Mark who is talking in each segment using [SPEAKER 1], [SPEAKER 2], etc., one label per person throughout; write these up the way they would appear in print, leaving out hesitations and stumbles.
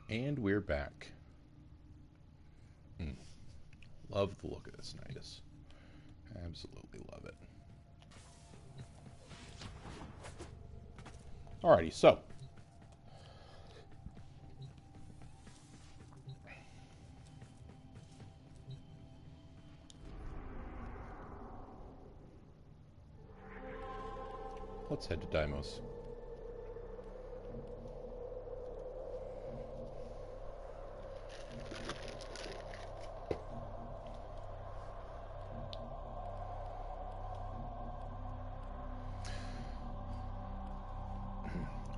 [SPEAKER 1] And we're back. Love the look of this Nidus. Absolutely love it. Alrighty, so. Let's head to Deimos.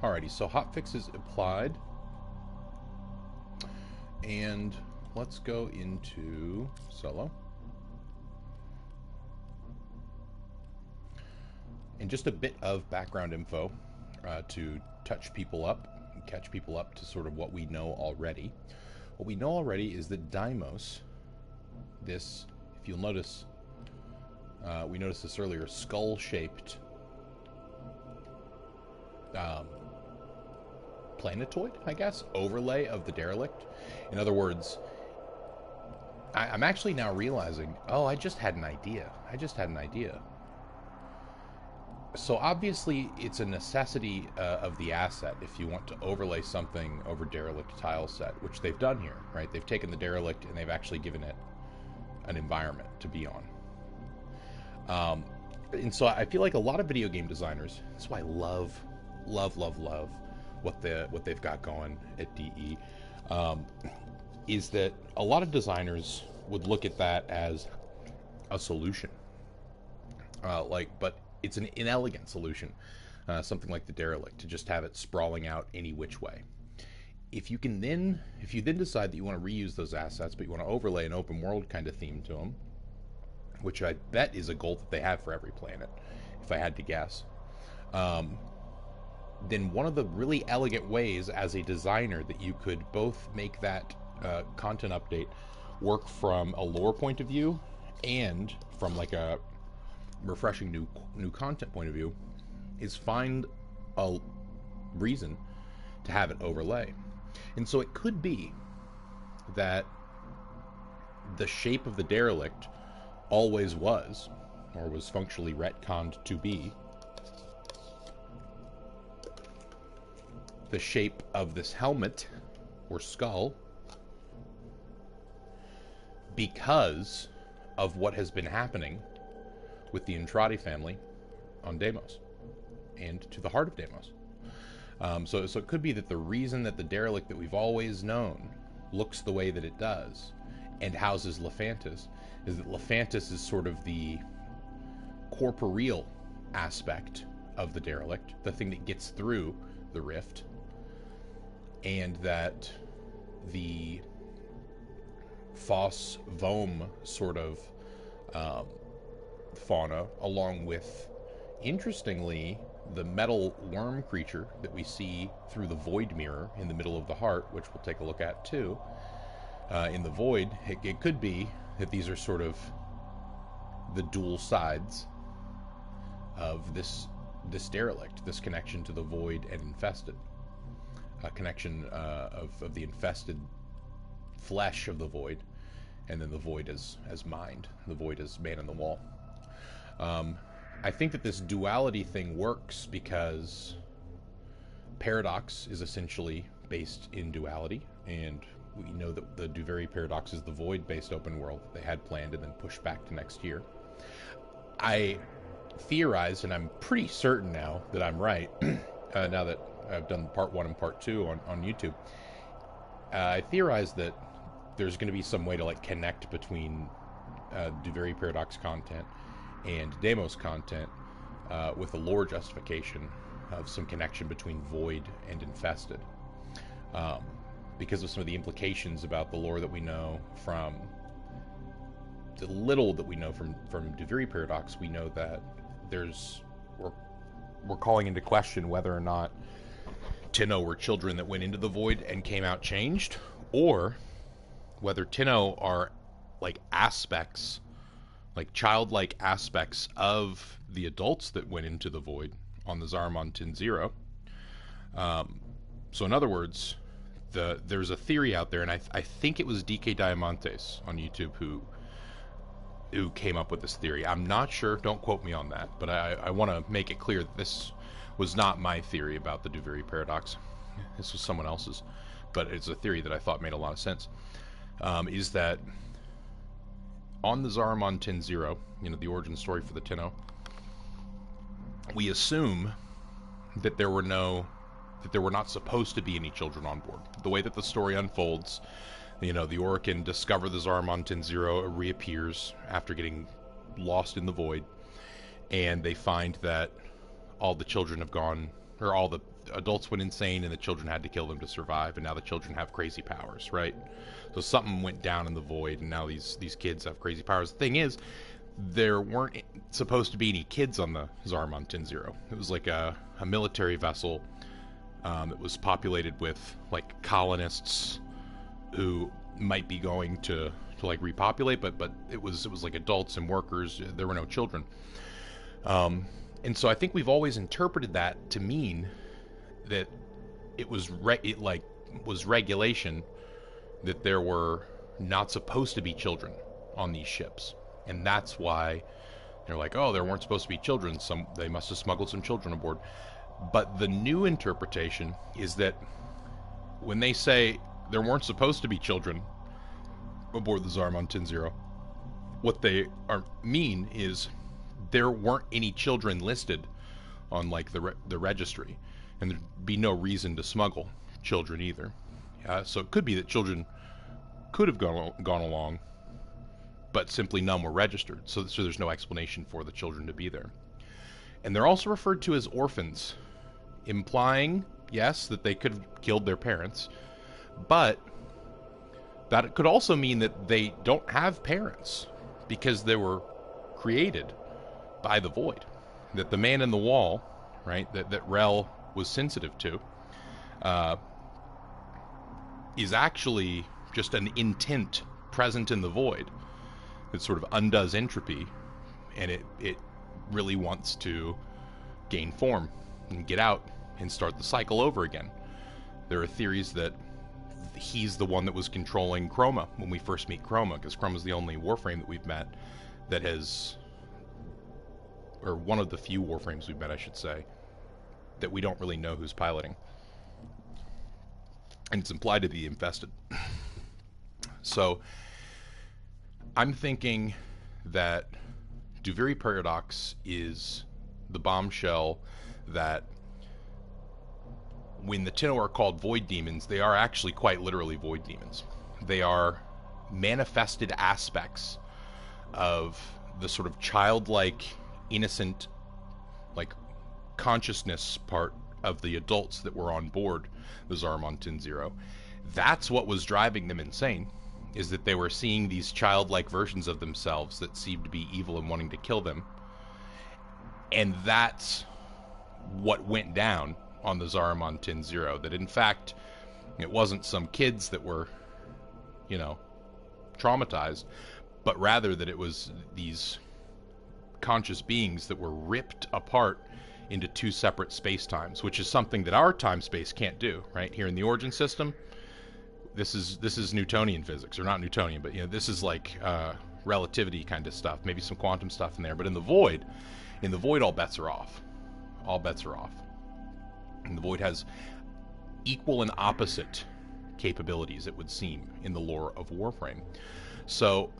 [SPEAKER 1] Alrighty, so hotfixes applied. And let's go into solo. And just a bit of background info to touch people up and catch people up to sort of what we know already. What we know already is that Deimos, this, if you'll notice, we noticed this earlier, skull-shaped planetoid, I guess, overlay of the derelict. In other words, I'm actually now realizing, oh, I just had an idea. So obviously it's a necessity of the asset if you want to overlay something over derelict tile set, which they've done here, right? They've taken the derelict and they've actually given it an environment to be on. And so I feel like a lot of video game designers, that's why I love what they've got going at DE, is that a lot of designers would look at that as a solution. But it's an inelegant solution, something like the derelict, to just have it sprawling out any which way. If you then decide that you want to reuse those assets, but you want to overlay an open world kind of theme to them, which I bet is a goal that they have for every planet, if I had to guess, then one of the really elegant ways as a designer that you could both make that content update work from a lore point of view and from like a refreshing new content point of view is find a reason to have it overlay. And so it could be that the shape of the derelict always was, or was functionally retconned to be, the shape of this helmet or skull because of what has been happening with the Entrati family on Deimos and to the heart of Deimos. So it could be that the reason that the derelict that we've always known looks the way that it does and houses Lephantis is that Lephantis is sort of the corporeal aspect of the derelict, the thing that gets through the rift, and that the Foss Vom sort of fauna, along with, interestingly, the metal worm creature that we see through the void mirror in the middle of the heart, which we'll take a look at too, in the void, it could be that these are sort of the dual sides of this derelict, this connection to the void and infested, a connection of the infested flesh of the void, and then the void as mind, the void as man in the wall. I think that this duality thing works because Paradox is essentially based in duality, and we know that the Daviri Paradox is the void-based open world that they had planned and then pushed back to next year. I theorized, and I'm pretty certain now that I'm right, now that I've done part 1 and part 2 on YouTube, I theorized that there's going to be some way to like connect between Daviri Paradox content and Deimos content with a lore justification of some connection between void and infested, because of some of the implications about the lore that we know from the little that we know from Daviri Paradox. We know that we're calling into question whether or not Tenno were children that went into the void and came out changed, or whether Tenno are like aspects, like childlike aspects of the adults that went into the void on the Zarmon 10-0. So in other words, there's a theory out there, and I think it was DK Diamantes on YouTube who came up with this theory. I'm not sure, don't quote me on that, but I want to make it clear that this was not my theory about the Daviri Paradox. This was someone else's, but it's a theory that I thought made a lot of sense. Is that on the Zaramon Tin Zero, the origin story for the Tinno, we assume that there were not supposed to be any children on board. The way that the story unfolds, the Orokin discover the Zaramon Tin Zero, it reappears after getting lost in the void, and they find that all the children have gone, or all the adults went insane, and the children had to kill them to survive, and now the children have crazy powers, right? So something went down in the void, and now these kids have crazy powers. The thing is, there weren't supposed to be any kids on the Zaramon Tin Zero. It was like a military vessel that was populated with like colonists who might be going to like repopulate, but it was like adults and workers. There were no children, and so I think we've always interpreted that to mean that it was regulation that there were not supposed to be children on these ships, and that's why they're like, oh, there weren't supposed to be children. They must have smuggled some children aboard. But the new interpretation is that when they say there weren't supposed to be children aboard the Zaramon Tin Zero, what they mean is there weren't any children listed on like the registry, and there'd be no reason to smuggle children either. So it could be that children could have gone along, but simply none were registered. So there's no explanation for the children to be there. And they're also referred to as orphans, implying, yes, that they could have killed their parents, but that could also mean that they don't have parents because they were created by the void. That the man in the wall, right, that Rel was sensitive to, is actually just an intent present in the void that sort of undoes entropy, and it really wants to gain form and get out and start the cycle over again. There are theories that he's the one that was controlling Chroma when we first meet Chroma, because Chroma's the only Warframe that we've met that has, or one of the few Warframes we've met, I should say, that we don't really know who's piloting. And it's implied to be infested. So I'm thinking that Daviri Paradox is the bombshell that when the Tinno are called void demons, they are actually quite literally void demons. They are manifested aspects of the sort of childlike, innocent, like, consciousness part of the adults that were on board the Zaramon Tin Zero. That's what was driving them insane, is that they were seeing these childlike versions of themselves that seemed to be evil and wanting to kill them. And that's what went down on the Zaramon Tin Zero. That in fact, it wasn't some kids that were, traumatized, but rather that it was these conscious beings that were ripped apart into two separate space-times, which is something that our time-space can't do, right? Here in the Origin system, this is Newtonian physics, or not Newtonian, but this is like relativity kind of stuff, maybe some quantum stuff in there. But in the void, all bets are off. All bets are off. And the void has equal and opposite capabilities, it would seem, in the lore of Warframe. So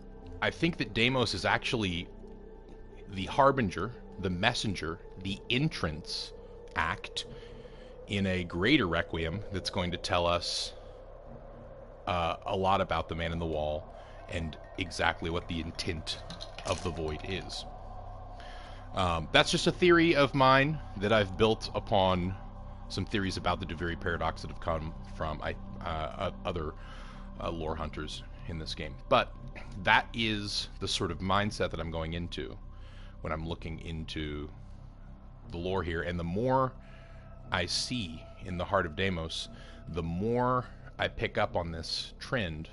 [SPEAKER 1] I think that Deimos is actually the harbinger, the messenger, the entrance act in a greater Requiem that's going to tell us a lot about the man in the wall and exactly what the intent of the void is. That's just a theory of mine that I've built upon some theories about the Daviri Paradox that have come from other lore hunters in this game. But that is the sort of mindset that I'm going into when I'm looking into the lore here. And the more I see in the heart of Deimos, the more I pick up on this trend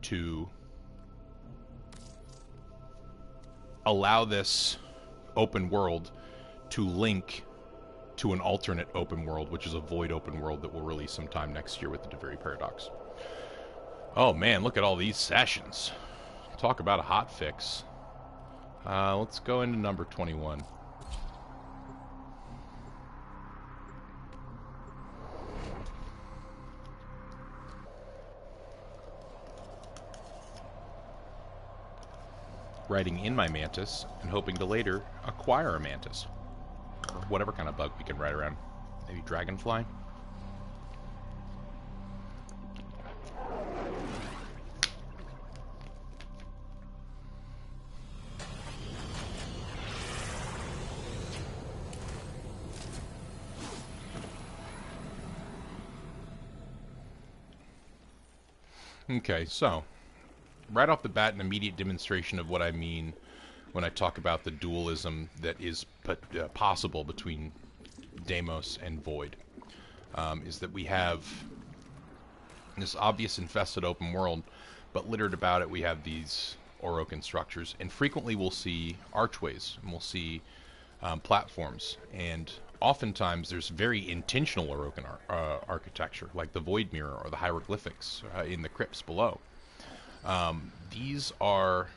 [SPEAKER 1] to allow this open world to link to an alternate open world, which is a void open world that will release sometime next year with the Daviri Paradox. Oh man, look at all these sessions. Talk about a hot fix. Let's go into number 21. Riding in my mantis and hoping to later acquire a mantis. Or whatever kind of bug we can ride around. Maybe dragonfly? Okay, so right off the bat, an immediate demonstration of what I mean when I talk about the dualism that is possible between Deimos and Void, is that we have this obvious infested open world, but littered about it we have these Orokin structures, and frequently we'll see archways, and we'll see platforms, and oftentimes there's very intentional Orokin architecture, like the Void Mirror or the hieroglyphics in the crypts below. These are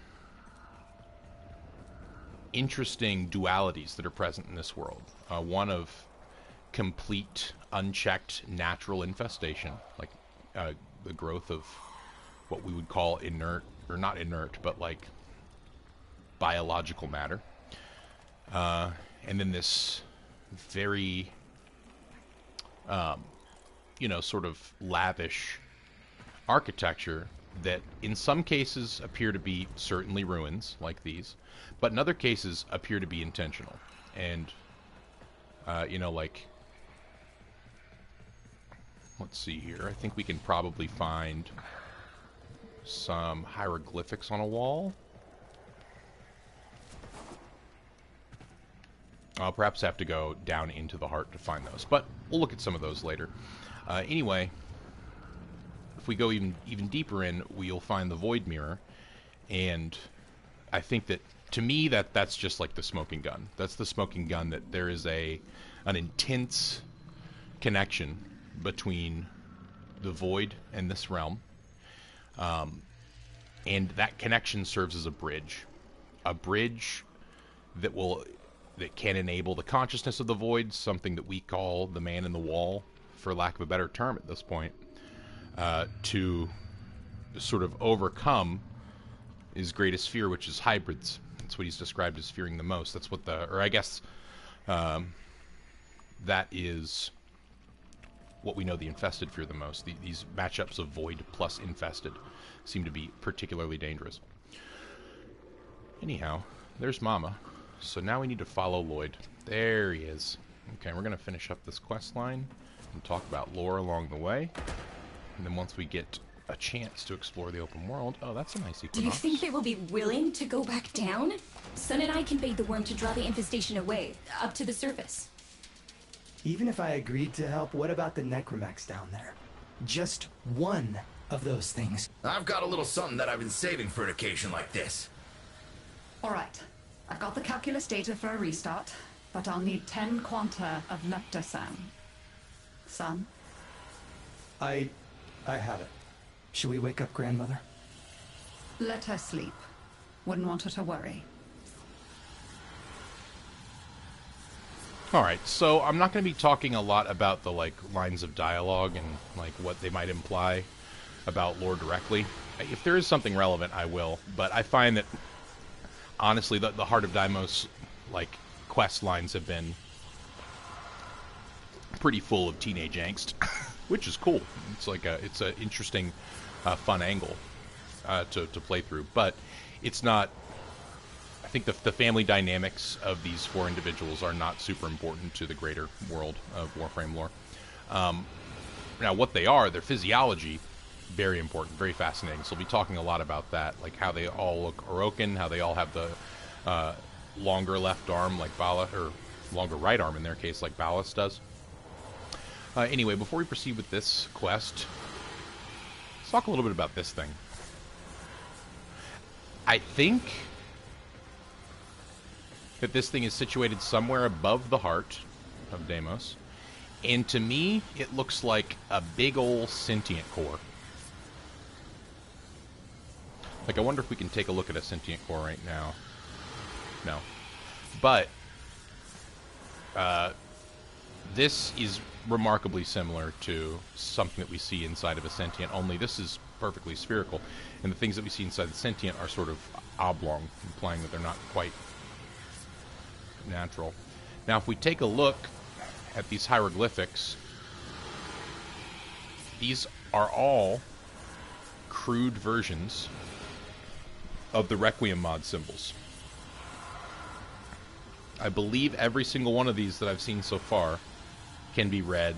[SPEAKER 1] interesting dualities that are present in this world. One of complete, unchecked natural infestation, like the growth of what we would call inert, or not inert, but like biological matter. And then this very, sort of lavish architecture that in some cases appear to be certainly ruins, like these, but in other cases appear to be intentional. And, like, let's see here. I think we can probably find some hieroglyphics on a wall. I'll perhaps have to go down into the heart to find those, but we'll look at some of those later. Anyway, if we go even deeper in, we'll find the Void Mirror, and I think that, to me, that's just like the smoking gun. That's the smoking gun, that there is an intense connection between the Void and this realm, and that connection serves as a bridge that can enable the consciousness of the Void, something that we call the man in the wall, for lack of a better term at this point, to sort of overcome his greatest fear, which is hybrids. That's what he's described as fearing the most. That's what that is what we know the infested fear the most. These matchups of Void plus infested seem to be particularly dangerous. Anyhow, there's Mama. So now we need to follow Lloyd. There he is. Okay, we're going to finish up this quest line and talk about lore along the way. And then once we get a chance to explore the open world... Oh, that's a nice equinox.
[SPEAKER 2] Do you think they will be willing to go back down? Sun and I can bait the worm to draw the infestation away, up to the surface.
[SPEAKER 3] Even if I agreed to help, what about the Necramechs down there? Just one of those things.
[SPEAKER 4] I've got a little something that I've been saving for an occasion like this.
[SPEAKER 5] All right. I've got the calculus data for a restart, but I'll need 10 quanta of leptosam. Son?
[SPEAKER 3] I have it. Should we wake up Grandmother?
[SPEAKER 5] Let her sleep. Wouldn't want her to worry.
[SPEAKER 1] Alright, so I'm not going to be talking a lot about the, lines of dialogue and, what they might imply about lore directly. If there is something relevant, I will, but I find that honestly, the Heart of Deimos, quest lines have been pretty full of teenage angst, which is cool. It's an interesting, fun angle to play through, but it's not. I think the family dynamics of these four individuals are not super important to the greater world of Warframe lore. Now, what they are, their physiology, very important, very fascinating. So we'll be talking a lot about that, like how they all look Orokin, how they all have the longer left arm like Bala, or longer right arm in their case like Balas does. Anyway, before we proceed with this quest, let's talk a little bit about this thing. I think that this thing is situated somewhere above the heart, of Deimos. And to me, it looks like a big old sentient core. Like, I wonder if we can take a look at a sentient core right now. No. But, this is remarkably similar to something that we see inside of a sentient, only this is perfectly spherical. And the things that we see inside the sentient are sort of oblong, implying that they're not quite natural. Now, if we take a look at these hieroglyphics, these are all crude versions of the Requiem Mod symbols. I believe every single one of these that I've seen so far can be read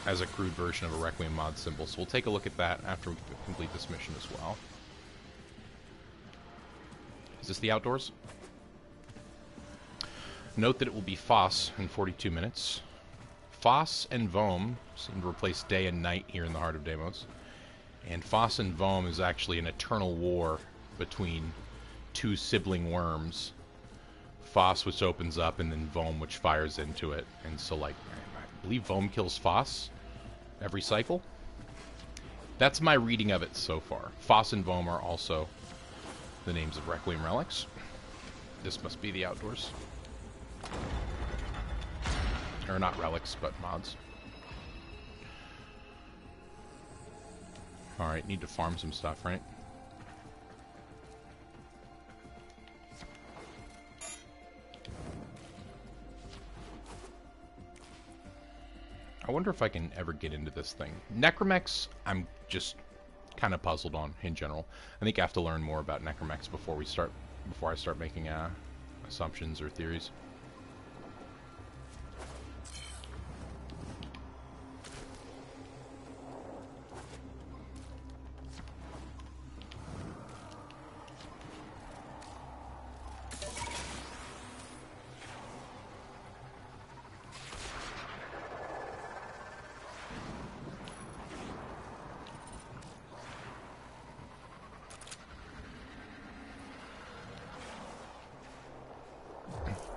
[SPEAKER 1] as a crude version of a Requiem Mod symbol. So we'll take a look at that after we complete this mission as well. Is this the outdoors? Note that it will be Foss in 42 minutes. Foss and Vom seem to replace day and night here in the heart of Deimos. And Foss and Vom is actually an eternal war between two sibling worms. Foss, which opens up, and then Vom, which fires into it. And so, like, I believe Vom kills Foss every cycle. That's my reading of it so far. Foss and Vom are also the names of Requiem relics. This must be the outdoors. Or not relics, but mods. Alright, need to farm some stuff, right? I wonder if I can ever get into this thing. Necramechs, I'm just kind of puzzled on in general. I think I have to learn more about Necramechs before I start making assumptions or theories.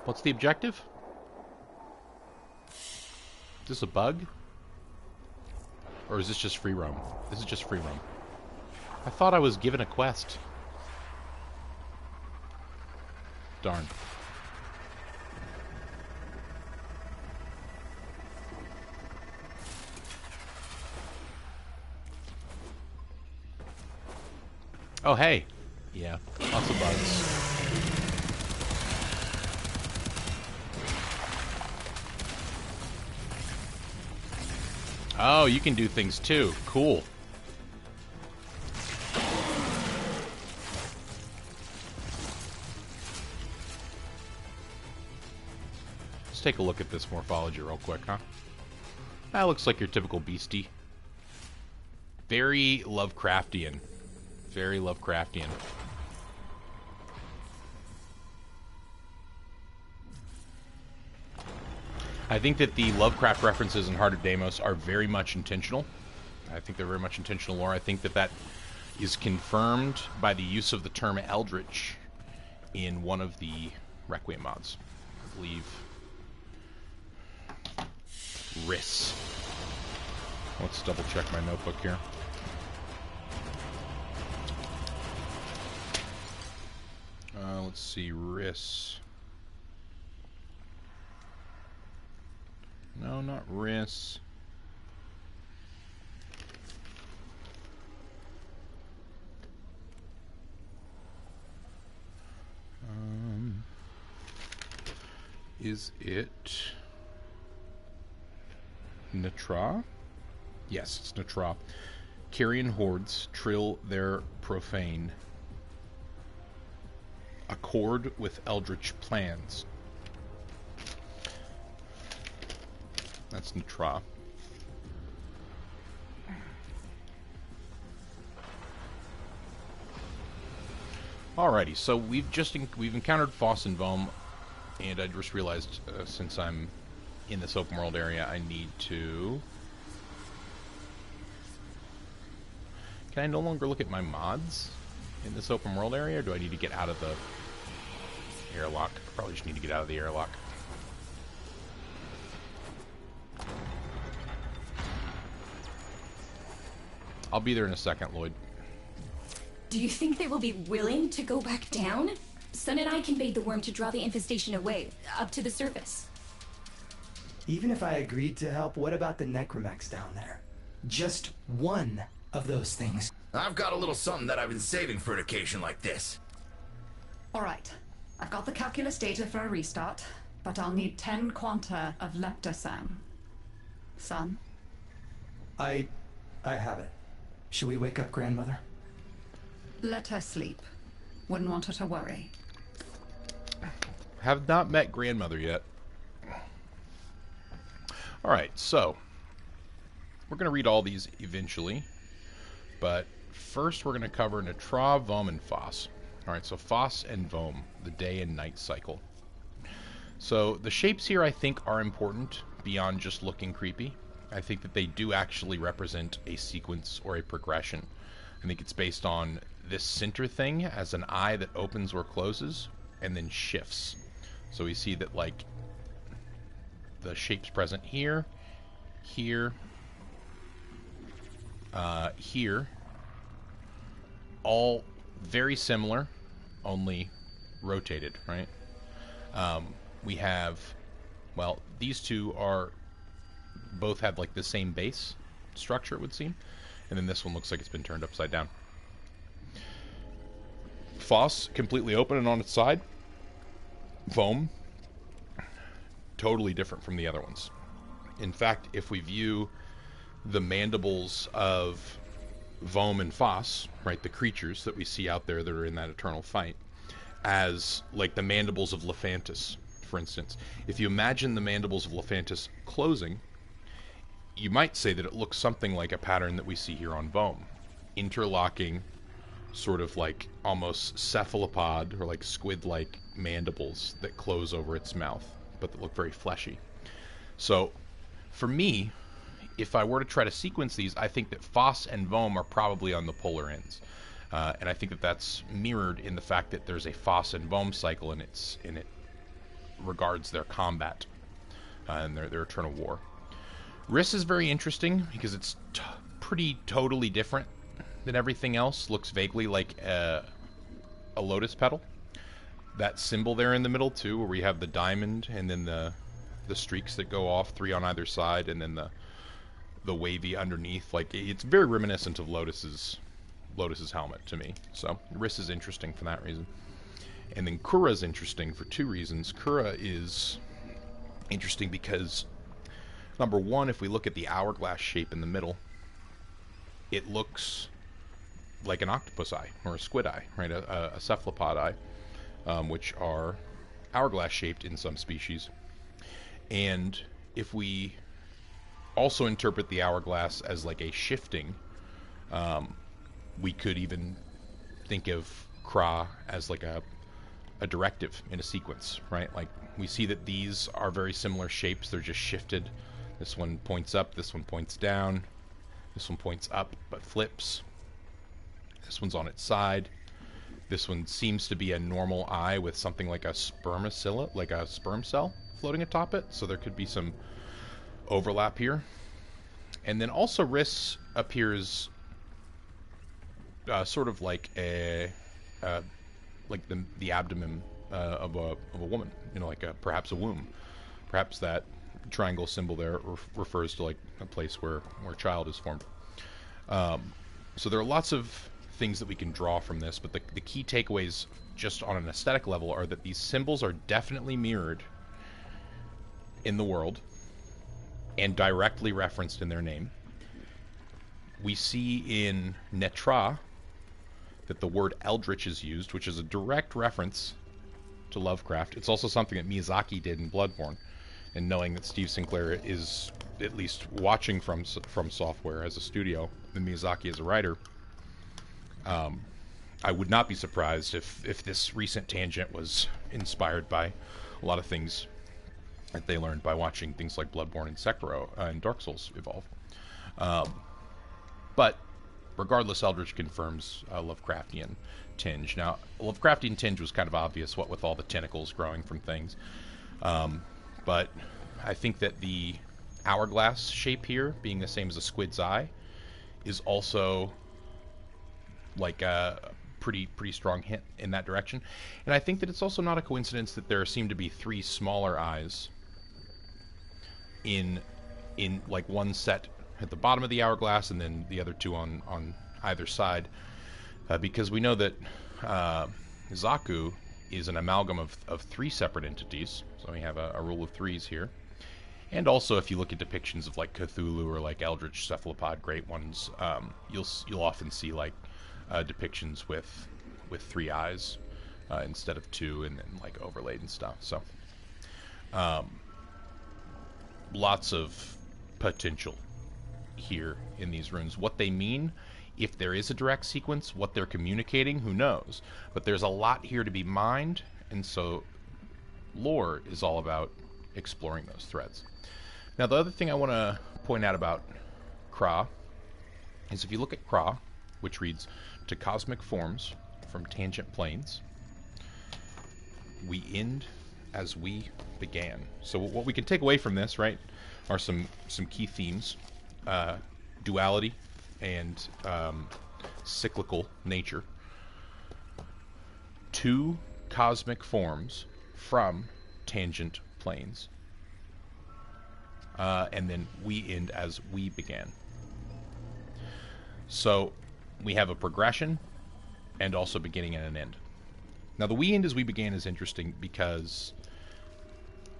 [SPEAKER 1] What's the objective? Is this a bug? Or is this just free roam? This is just free roam. I thought I was given a quest. Darn. Oh, hey. Yeah, lots of bugs. Oh, you can do things too. Cool. Let's take a look at this morphology real quick, huh? That looks like your typical beastie. Very Lovecraftian. Very Lovecraftian. I think that the Lovecraft references in Heart of Deimos are very much intentional. I think they're very much intentional lore. I think that that is confirmed by the use of the term Eldritch in one of the Requiem mods. I believe Riss. Let's double check my notebook here. Let's see, Riss. No, not Riss. Is it Nitra? Yes, it's Nitra. Carrion hordes trill their profane. Accord with eldritch plans. That's Nitra. Alrighty, so we've encountered Foss and Vom, and I just realized since I'm in this open world area, I need to. Can I no longer look at my mods in this open world area, or do I need to get out of the airlock? Probably just need to get out of the airlock. I'll be there in a second, Lloyd.
[SPEAKER 2] Do you think they will be willing to go back down? Sun and I conveyed the worm to draw the infestation away, up to the surface.
[SPEAKER 3] Even if I agreed to help, what about the Necramechs down there? Just one of those things.
[SPEAKER 4] I've got a little something that I've been saving for an occasion like this.
[SPEAKER 5] Alright, I've got the calculus data for a restart, but I'll need 10 quanta of leptosam. Son?
[SPEAKER 3] I have it. Should we wake up Grandmother?
[SPEAKER 5] Let her sleep. Wouldn't want her to worry.
[SPEAKER 1] Have not met Grandmother yet. Alright, so we're going to read all these eventually, but first we're going to cover Netra, Vom, and Phos. Alright, so Phos and Vom, the day and night cycle. So the shapes here I think are important beyond just looking creepy. I think that they do actually represent a sequence or a progression. I think it's based on this center thing as an eye that opens or closes and then shifts. So we see that like the shapes present here, here, here, all very similar, only rotated, right? We have, well, these two are both have like the same base structure, it would seem, and then this one looks like it's been turned upside down. Phos completely open and on its side. Vom totally different from the other ones. In fact, if we view the mandibles of Vom and Phos, right, the creatures that we see out there that are in that eternal fight, as like the mandibles of Lephantis, for instance. If you imagine the mandibles of Lephantis closing, you might say that it looks something like a pattern that we see here on Vom. Interlocking, sort of like almost cephalopod or like squid-like mandibles that close over its mouth, but that look very fleshy. So, for me, if I were to try to sequence these, I think that Phos and Vom are probably on the polar ends. And I think that that's mirrored in the fact that there's a Phos and Vom cycle and it regards their combat and their eternal war. Riss is very interesting because it's pretty totally different than everything else. Looks vaguely like a lotus petal. That symbol there in the middle too, where we have the diamond and then the streaks that go off, 3 on either side, and then the wavy underneath. Like, it's very reminiscent of Lotus's helmet to me. So Riss is interesting for that reason. And then Kura is interesting for 2 reasons. Kura is interesting because, number one, if we look at the hourglass shape in the middle, it looks like an octopus eye or a squid eye, right? A cephalopod eye, which are hourglass shaped in some species. And if we also interpret the hourglass as like a shifting, we could even think of Kra as like a directive in a sequence, right? Like, we see that these are very similar shapes. They're just shifted. This one points up, this one points down, this one points up but flips. This one's on its side. This one seems to be a normal eye with something like a spermacilla, like a sperm cell floating atop it. So there could be some overlap here. And then also Riss appears sort of like like the abdomen of a woman, you know, like perhaps a womb. Perhaps that triangle symbol there refers to like a place where a child is formed. So there are lots of things that we can draw from this, but the key takeaways just on an aesthetic level are that these symbols are definitely mirrored in the world and directly referenced in their name. We see in Netra that the word Eldritch is used, which is a direct reference to Lovecraft. It's also something that Miyazaki did in Bloodborne. And knowing that Steve Sinclair is at least watching from Software as a studio, and Miyazaki as a writer, I would not be surprised if this recent tangent was inspired by a lot of things that they learned by watching things like Bloodborne and Sekiro and Dark Souls evolve. But regardless, Eldritch confirms a Lovecraftian tinge. Now, Lovecraftian tinge was kind of obvious, what with all the tentacles growing from things. But I think that the hourglass shape here, being the same as a squid's eye, is also like a pretty strong hint in that direction. And I think that it's also not a coincidence that there seem to be 3 smaller eyes in like one set at the bottom of the hourglass and then the other 2 on either side, because we know that Zaku is an amalgam of 3 separate entities, so we have a rule of 3s here. And also, if you look at depictions of like Cthulhu or like Eldritch Cephalopod, great ones, you'll often see like depictions with 3 eyes instead of 2, and then like overlaid and stuff. So, lots of potential here in these runes. What they mean, if there is a direct sequence, what they're communicating, who knows? But there's a lot here to be mined, and so lore is all about exploring those threads. Now, the other thing I want to point out about Kra is if you look at Kra, which reads, "To cosmic forms from tangent planes, we end as we began." So what we can take away from this, right, are some key themes. Duality and cyclical nature. 2 cosmic forms from tangent planes. And then we end as we began. So we have a progression and also beginning and an end. Now the we end as we began is interesting because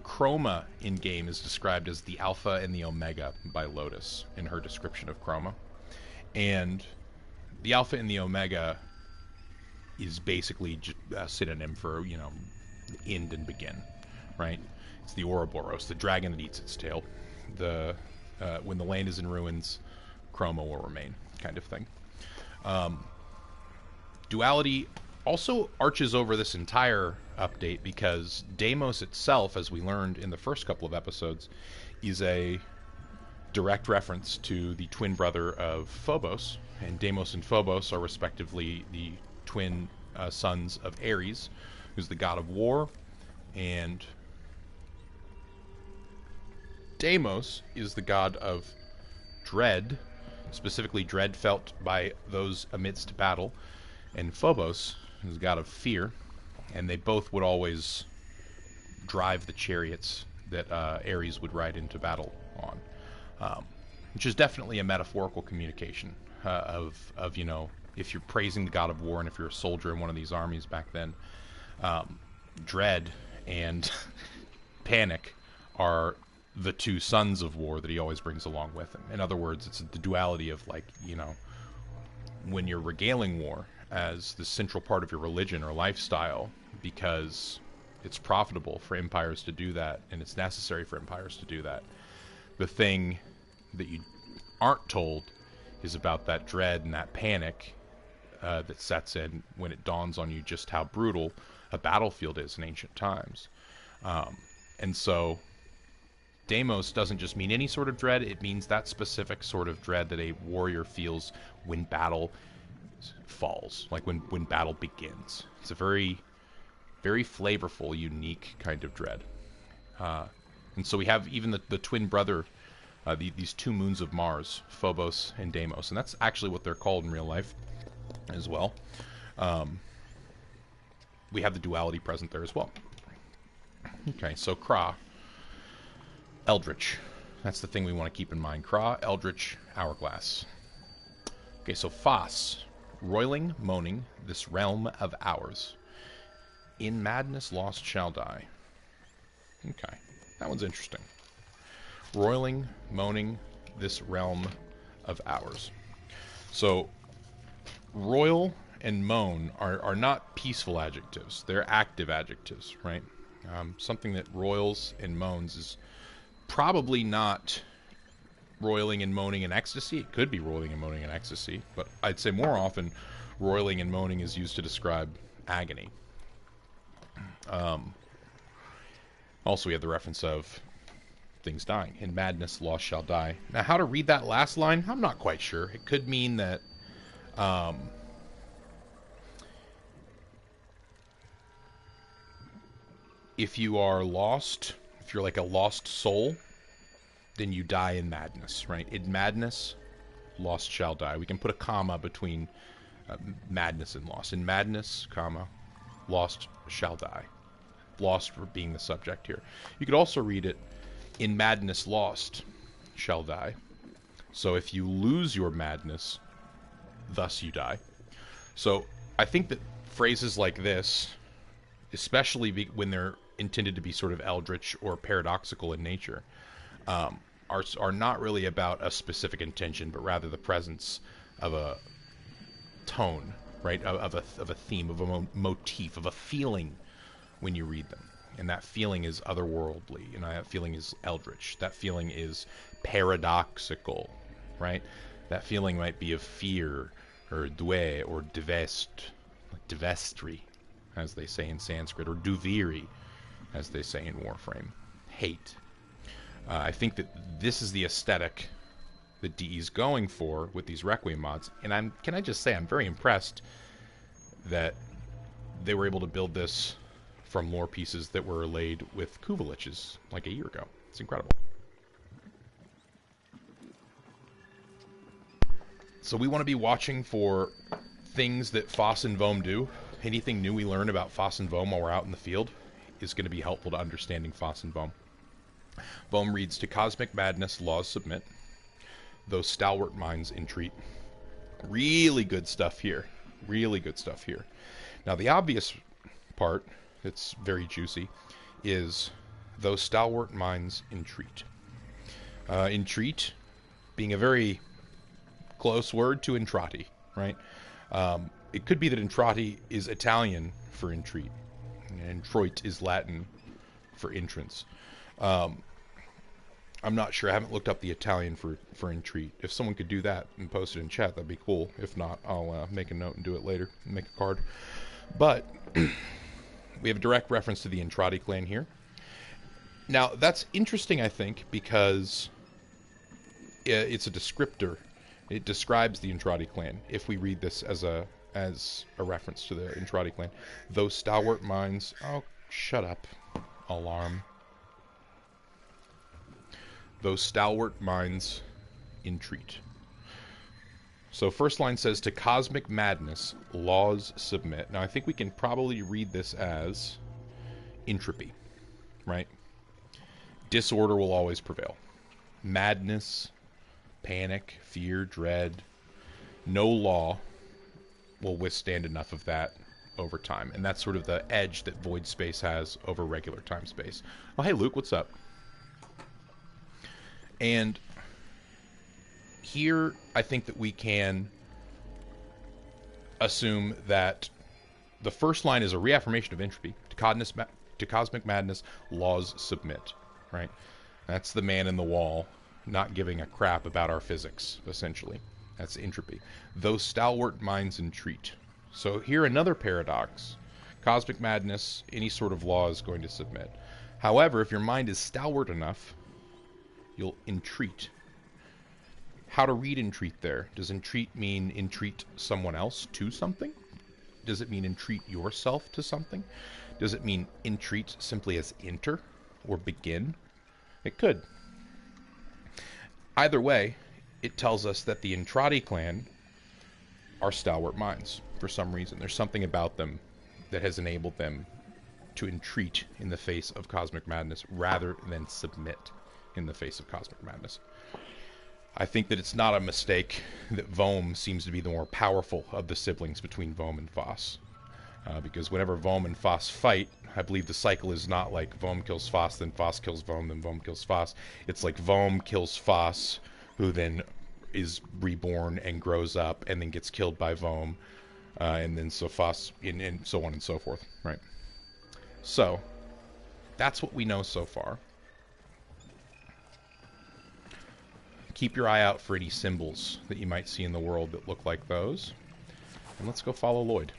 [SPEAKER 1] Chroma in-game is described as the alpha and the omega by Lotus in her description of Chroma. And the alpha and the omega is basically a synonym for, you know, end and begin, right? It's the Ouroboros, the dragon that eats its tail. When the land is in ruins, Chroma will remain, kind of thing. Duality also arches over this entire update because Deimos itself, as we learned in the first couple of episodes, is a direct reference to the twin brother of Phobos, and Deimos and Phobos are respectively the twin sons of Ares, who's the god of war, and Deimos is the god of dread, specifically dread felt by those amidst battle, and Phobos is the god of fear, and they both would always drive the chariots that Ares would ride into battle on, which is definitely a metaphorical communication of, you know, if you're praising the god of war and if you're a soldier in one of these armies back then, dread and panic are the 2 sons of war that he always brings along with him. In other words, it's the duality of, like, you know, when you're regaling war as the central part of your religion or lifestyle because it's profitable for empires to do that and it's necessary for empires to do that. The thing that you aren't told is about that dread and that panic that sets in when it dawns on you just how brutal a battlefield is in ancient times. And so Deimos doesn't just mean any sort of dread, it means that specific sort of dread that a warrior feels when battle falls, like when battle begins. It's a very, very flavorful, unique kind of dread. And so we have even the twin brother, these 2 moons of Mars, Phobos and Deimos, and that's actually what they're called in real life as well. We have the duality present there as well. Okay, so Kra. Eldritch. That's the thing we want to keep in mind. Kra, Eldritch, Hourglass. Okay, so Foss. Roiling, moaning, this realm of ours. In madness lost shall die. Okay, that one's interesting. Roiling, moaning, this realm of ours. So, roil and moan are not peaceful adjectives. They're active adjectives, right? Something that roils and moans is probably not roiling and moaning in ecstasy. It could be roiling and moaning in ecstasy, but I'd say more often roiling and moaning is used to describe agony. Also, we have the reference of things dying. In madness, lost shall die. Now, how to read that last line, I'm not quite sure. It could mean that if you are lost, if you're like a lost soul, then you die in madness, right? In madness, lost shall die. We can put a comma between madness and lost. In madness, comma, lost shall die. Lost being the subject here. You could also read it, in madness lost shall die. So if you lose your madness, thus you die. So I think that phrases like this, especially when they're intended to be sort of eldritch or paradoxical in nature, are not really about a specific intention, but rather the presence of a tone, right? Of a theme, of a motif, of a feeling when you read them. And that feeling is otherworldly, and that feeling is eldritch. That feeling is paradoxical, right? That feeling might be of fear, or dwe, or divest, like divestry, as they say in Sanskrit, or duviri, as they say in Warframe. Hate. I think that this is the aesthetic that DE's going for with these Requiem mods, and can I just say, I'm very impressed that they were able to build this from lore pieces that were laid with Kuvaliches like a year ago. It's incredible. So we want to be watching for things that Foss and Vohm do. Anything new we learn about Foss and Vohm while we're out in the field is going to be helpful to understanding Foss and Vohm. Vohm reads, to cosmic madness, laws submit. Those stalwart minds entreat. Really good stuff here. Really good stuff here. Now the obvious part that's very juicy is those stalwart minds entreat. Entreat being a very close word to Entrati, right? It could be that Entrati is Italian for entreat, and Troit is Latin for entrance. I'm not sure. I haven't looked up the Italian for entreat. If someone could do that and post it in chat, that'd be cool. If not, I'll make a note and do it later. Make a card. But we have a direct reference to the Entrati clan here. Now, that's interesting, I think, because it's a descriptor. It describes the Entrati clan. If we read this as a reference to the Entrati clan, those stalwart minds. Oh, shut up! Alarm. Those stalwart minds entreat. So first line says, to cosmic madness, laws submit. Now I think we can probably read this as entropy, right? Disorder will always prevail. Madness, panic, fear, dread. No law will withstand enough of that over time. And that's sort of the edge that void space has over regular time space. Oh, hey Luke, what's up? And here, I think that we can assume that the first line is a reaffirmation of entropy. To cosmic madness, laws submit, right? That's the man in the wall not giving a crap about our physics, essentially. That's entropy. Those stalwart minds entreat. So here, another paradox. Cosmic madness, any sort of law is going to submit. However, if your mind is stalwart enough, you'll entreat. How to read entreat there? Does entreat mean entreat someone else to something? Does it mean entreat yourself to something? Does it mean entreat simply as enter or begin? It could. Either way, it tells us that the Entrati clan are stalwart minds for some reason. There's something about them that has enabled them to entreat in the face of cosmic madness rather than submit in the face of cosmic madness. I think that it's not a mistake that Vohm seems to be the more powerful of the siblings between Vohm and Foss. Because whenever Vohm and Foss fight, I believe the cycle is not like Vohm kills Foss, then Foss kills Vohm, then Vohm kills Foss. It's like Vohm kills Foss, who then is reborn and grows up and then gets killed by Vohm. And then so Foss, and so on and so forth, right? So, that's what we know so far. Keep your eye out for any symbols that you might see in the world that look like those. And let's go follow Lloyd.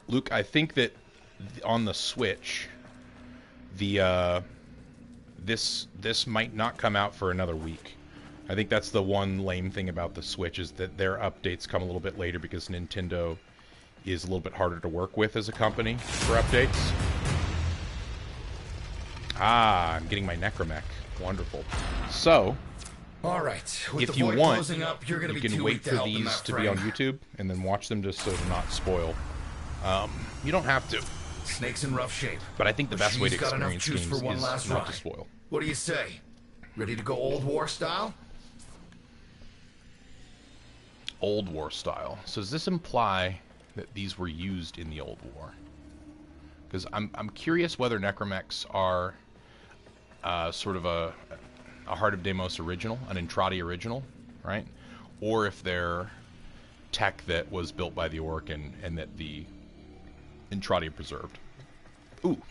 [SPEAKER 1] Luke, I think that on the Switch, this might not come out for another week. I think that's the one lame thing about the Switch, is that their updates come a little bit later because Nintendo is a little bit harder to work with as a company for updates. Ah, I'm getting my Necramech. Wonderful. So,
[SPEAKER 4] All right. With
[SPEAKER 1] if
[SPEAKER 4] the
[SPEAKER 1] you
[SPEAKER 4] void
[SPEAKER 1] want,
[SPEAKER 4] closing up, you're gonna
[SPEAKER 1] you
[SPEAKER 4] be
[SPEAKER 1] can
[SPEAKER 4] too
[SPEAKER 1] wait
[SPEAKER 4] weak to
[SPEAKER 1] for
[SPEAKER 4] help in
[SPEAKER 1] these
[SPEAKER 4] that
[SPEAKER 1] to be on
[SPEAKER 4] frame.
[SPEAKER 1] YouTube and then watch them just so to not spoil. You don't have to,
[SPEAKER 4] Snake's in rough shape.
[SPEAKER 1] but I think the best way to
[SPEAKER 4] She's got enough
[SPEAKER 1] experience
[SPEAKER 4] juice
[SPEAKER 1] games
[SPEAKER 4] for one
[SPEAKER 1] is
[SPEAKER 4] last
[SPEAKER 1] not
[SPEAKER 4] ride.
[SPEAKER 1] to spoil.
[SPEAKER 4] What do you say? Ready to go old war style?
[SPEAKER 1] Old War style. So does this imply that these were used in the Old War? Because I'm curious whether Necramechs are sort of a Heart of Deimos original, an Entrati original, right? Or if they're tech that was built by the Orokin and that the Entrati preserved. Ooh.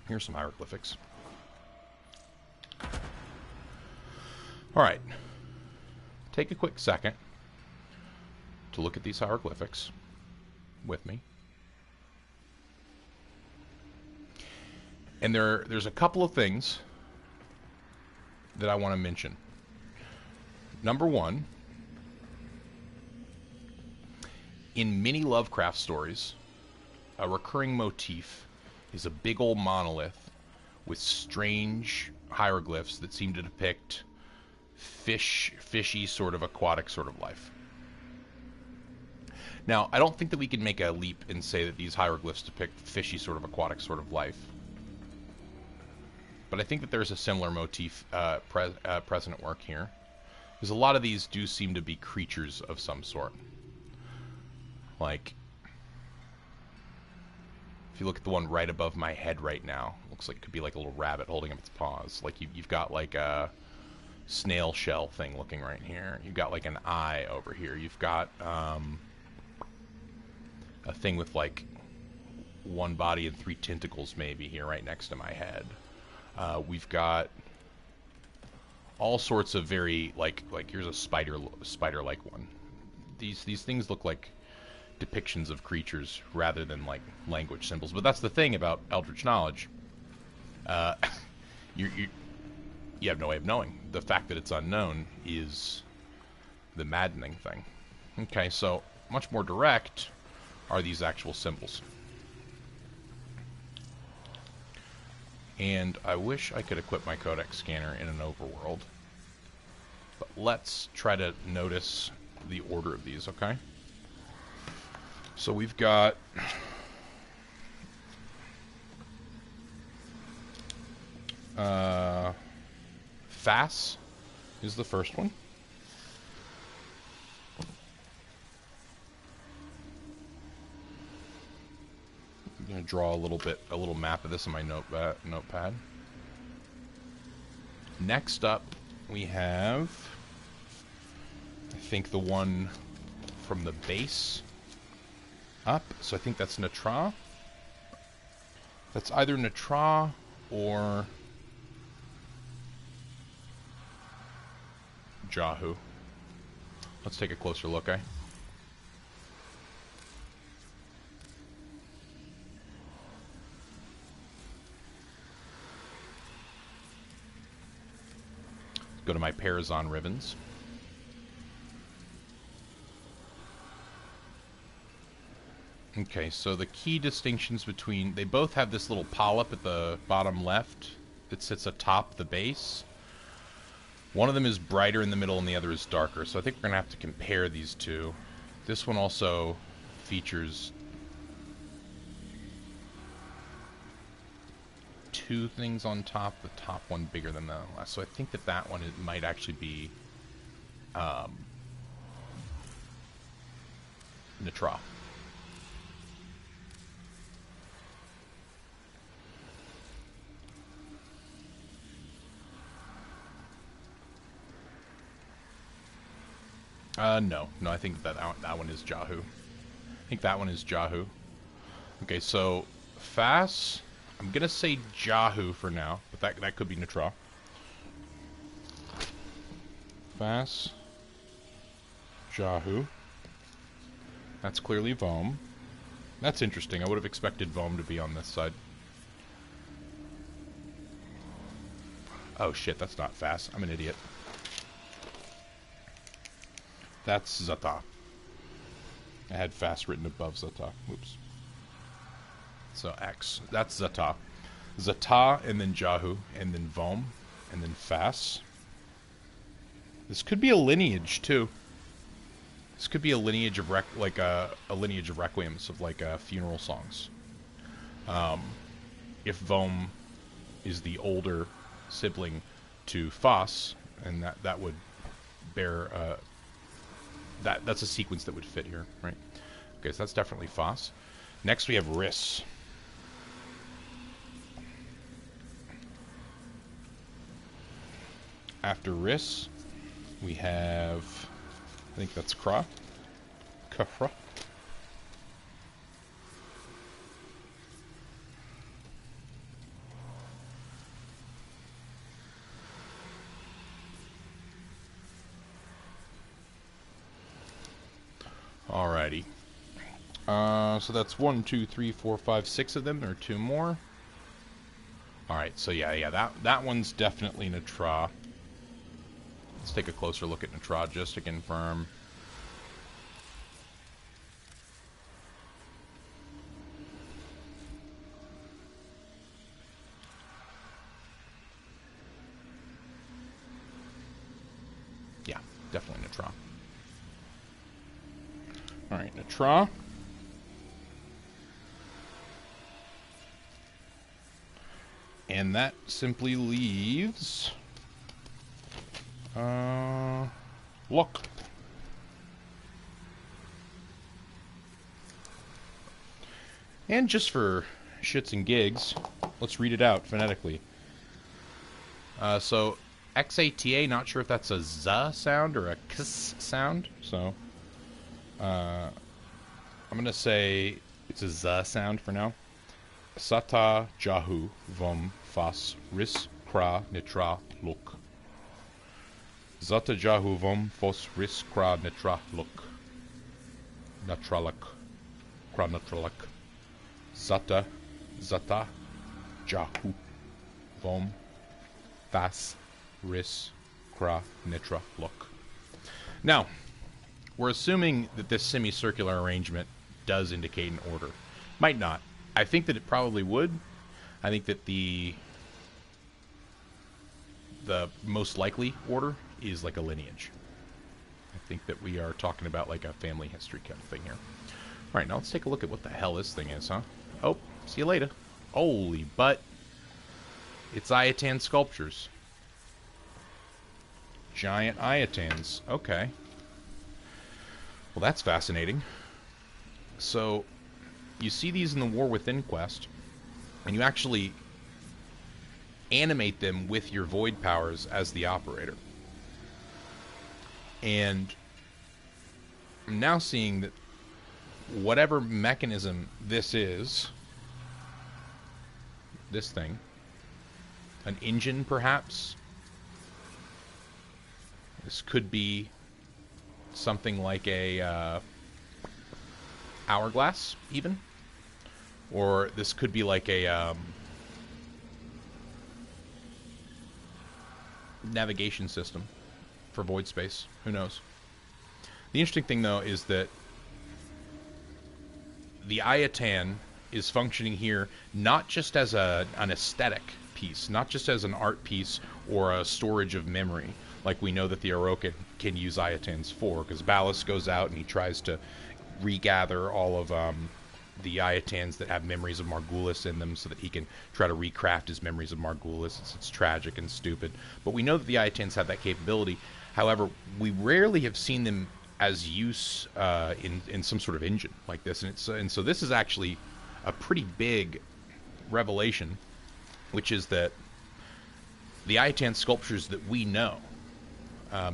[SPEAKER 1] Here's some hieroglyphics. Alright. Take a quick second to look at these hieroglyphics with me. And there's a couple of things that I want to mention. Number one, in many Lovecraft stories, a recurring motif is a big old monolith with strange hieroglyphs that seem to depict fishy sort of aquatic sort of life. Now, I don't think that we can make a leap and say that these hieroglyphs depict fishy sort of aquatic sort of life. But I think that there's a similar motif present at work here. Because a lot of these do seem to be creatures of some sort. Like, if you look at the one right above my head right now, looks like it could be like a little rabbit holding up its paws. Like you've got like a snail shell thing looking right here. You've got like an eye over here. You've got a thing with like one body and 3 tentacles maybe here right next to my head. We've got all sorts of very like here's a spider-like one. These things look like depictions of creatures rather than like language symbols. But that's the thing about Eldritch knowledge. You have no way of knowing. The fact that it's unknown is the maddening thing. Okay, so much more direct are these actual symbols. And I wish I could equip my codex scanner in an overworld. But let's try to notice the order of these, okay? So we've got Fass is the first one. I'm going to draw a little map of this in my notepad. Next up, we have, I think, the one from the base up. So I think that's Natra. That's either Natra or Jahu. Let's take a closer look, eh? Go to my parazon ribbons. Okay, so the key distinctions between... They both have this little polyp at the bottom left that sits atop the base. One of them is brighter in the middle and the other is darker, so I think we're going to have to compare these two. This one also features 2 things on top, the top one bigger than the last. So I think that that one might actually be Nitra. No, I think that one is Jahu. I think that one is Jahu. Okay, so Fass, I'm gonna say Jahu for now, but that could be Nitra. Fass, Jahu. That's clearly Vom. That's interesting. I would have expected Vom to be on this side. Oh shit, that's not Fass. I'm an idiot. That's Zata. I had fast written above Zata. Oops. So X. That's Zata. Zata, and then Jahu, and then Vom, and then Fas. This could be a lineage, too. This could be a lineage of a lineage of requiems, of like funeral songs. If Vom is the older sibling to Fas, and that would bear that's a sequence that would fit here, right? Okay, so that's definitely Fas. Next we have Riss. After Riss, we have, I think that's Kra. Kafra. Alrighty. So that's 1, 2, 3, 4, 5, 6 of them. There are 2 more. Alright, so yeah, that one's definitely Nitra. Let's take a closer look at Nitra just to confirm. Yeah, definitely Nitra. Alright, Nitra. And that simply leaves... look. And just for shits and gigs, let's read it out phonetically. So, XATA, not sure if that's a Z sound or a KS sound. So, I'm going to say it's a Z sound for now. Sata, Jahu, Vom, Fas, Ris, Kra, Nitra, Luk. Zata, Jahu, Vom, Fos, Ris, Kra, Nitra, Luk. Natralak. Kra, Natralak. Zata, Zata, Jahu, Vom, Fas, Ris, Kra, Nitra, Luk. Now, we're assuming that this semicircular arrangement does indicate an order. Might not. I think that it probably would. I think that the most likely order is like a lineage. I think that we are talking about like a family history kind of thing here. Alright, now let's take a look at what the hell this thing is, huh? Oh, see you later. Holy butt. It's Ayatan sculptures. Giant Ayatans. Okay. Well, that's fascinating. So, you see these in the War Within quest, and you actually animate them with your void powers as the operator. And I'm now seeing that whatever mechanism this is, this thing, an engine perhaps, this could be something like a hourglass even, or this could be like a navigation system for void space. Who knows? The interesting thing though is that the Ayatan is functioning here not just as an aesthetic piece, not just as an art piece or a storage of memory, like we know that the Orokin can use Ayatans for, because Ballas goes out and he tries to regather all of the Ayatans that have memories of Margulis in them so that he can try to recraft his memories of Margulis. It's tragic and stupid. But we know that the Ayatans have that capability. However, we rarely have seen them as use in some sort of engine like this. And so this is actually a pretty big revelation, which is that the Ayatan sculptures that we know,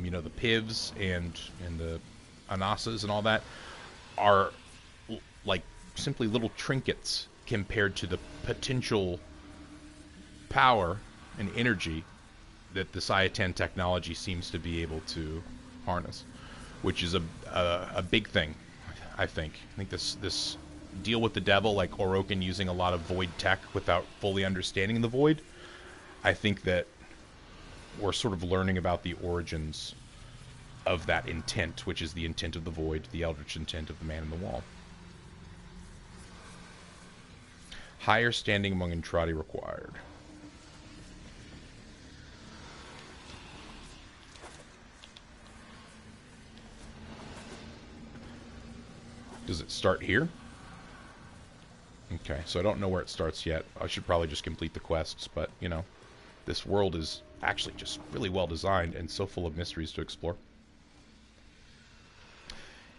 [SPEAKER 1] you know, the Pivs and the Anasas and all that, are like simply little trinkets compared to the potential power and energy that the Ayatan technology seems to be able to harness, which is a big thing, I think. I think this deal with the devil, like Orokin using a lot of void tech without fully understanding the void, I think that we're sort of learning about the origins of that intent, which is the intent of the void, the eldritch intent of the man in the wall. Higher standing among Entrati required. Does it start here? Okay, so I don't know where it starts yet. I should probably just complete the quests, but, you know, this world is actually just really well designed and so full of mysteries to explore.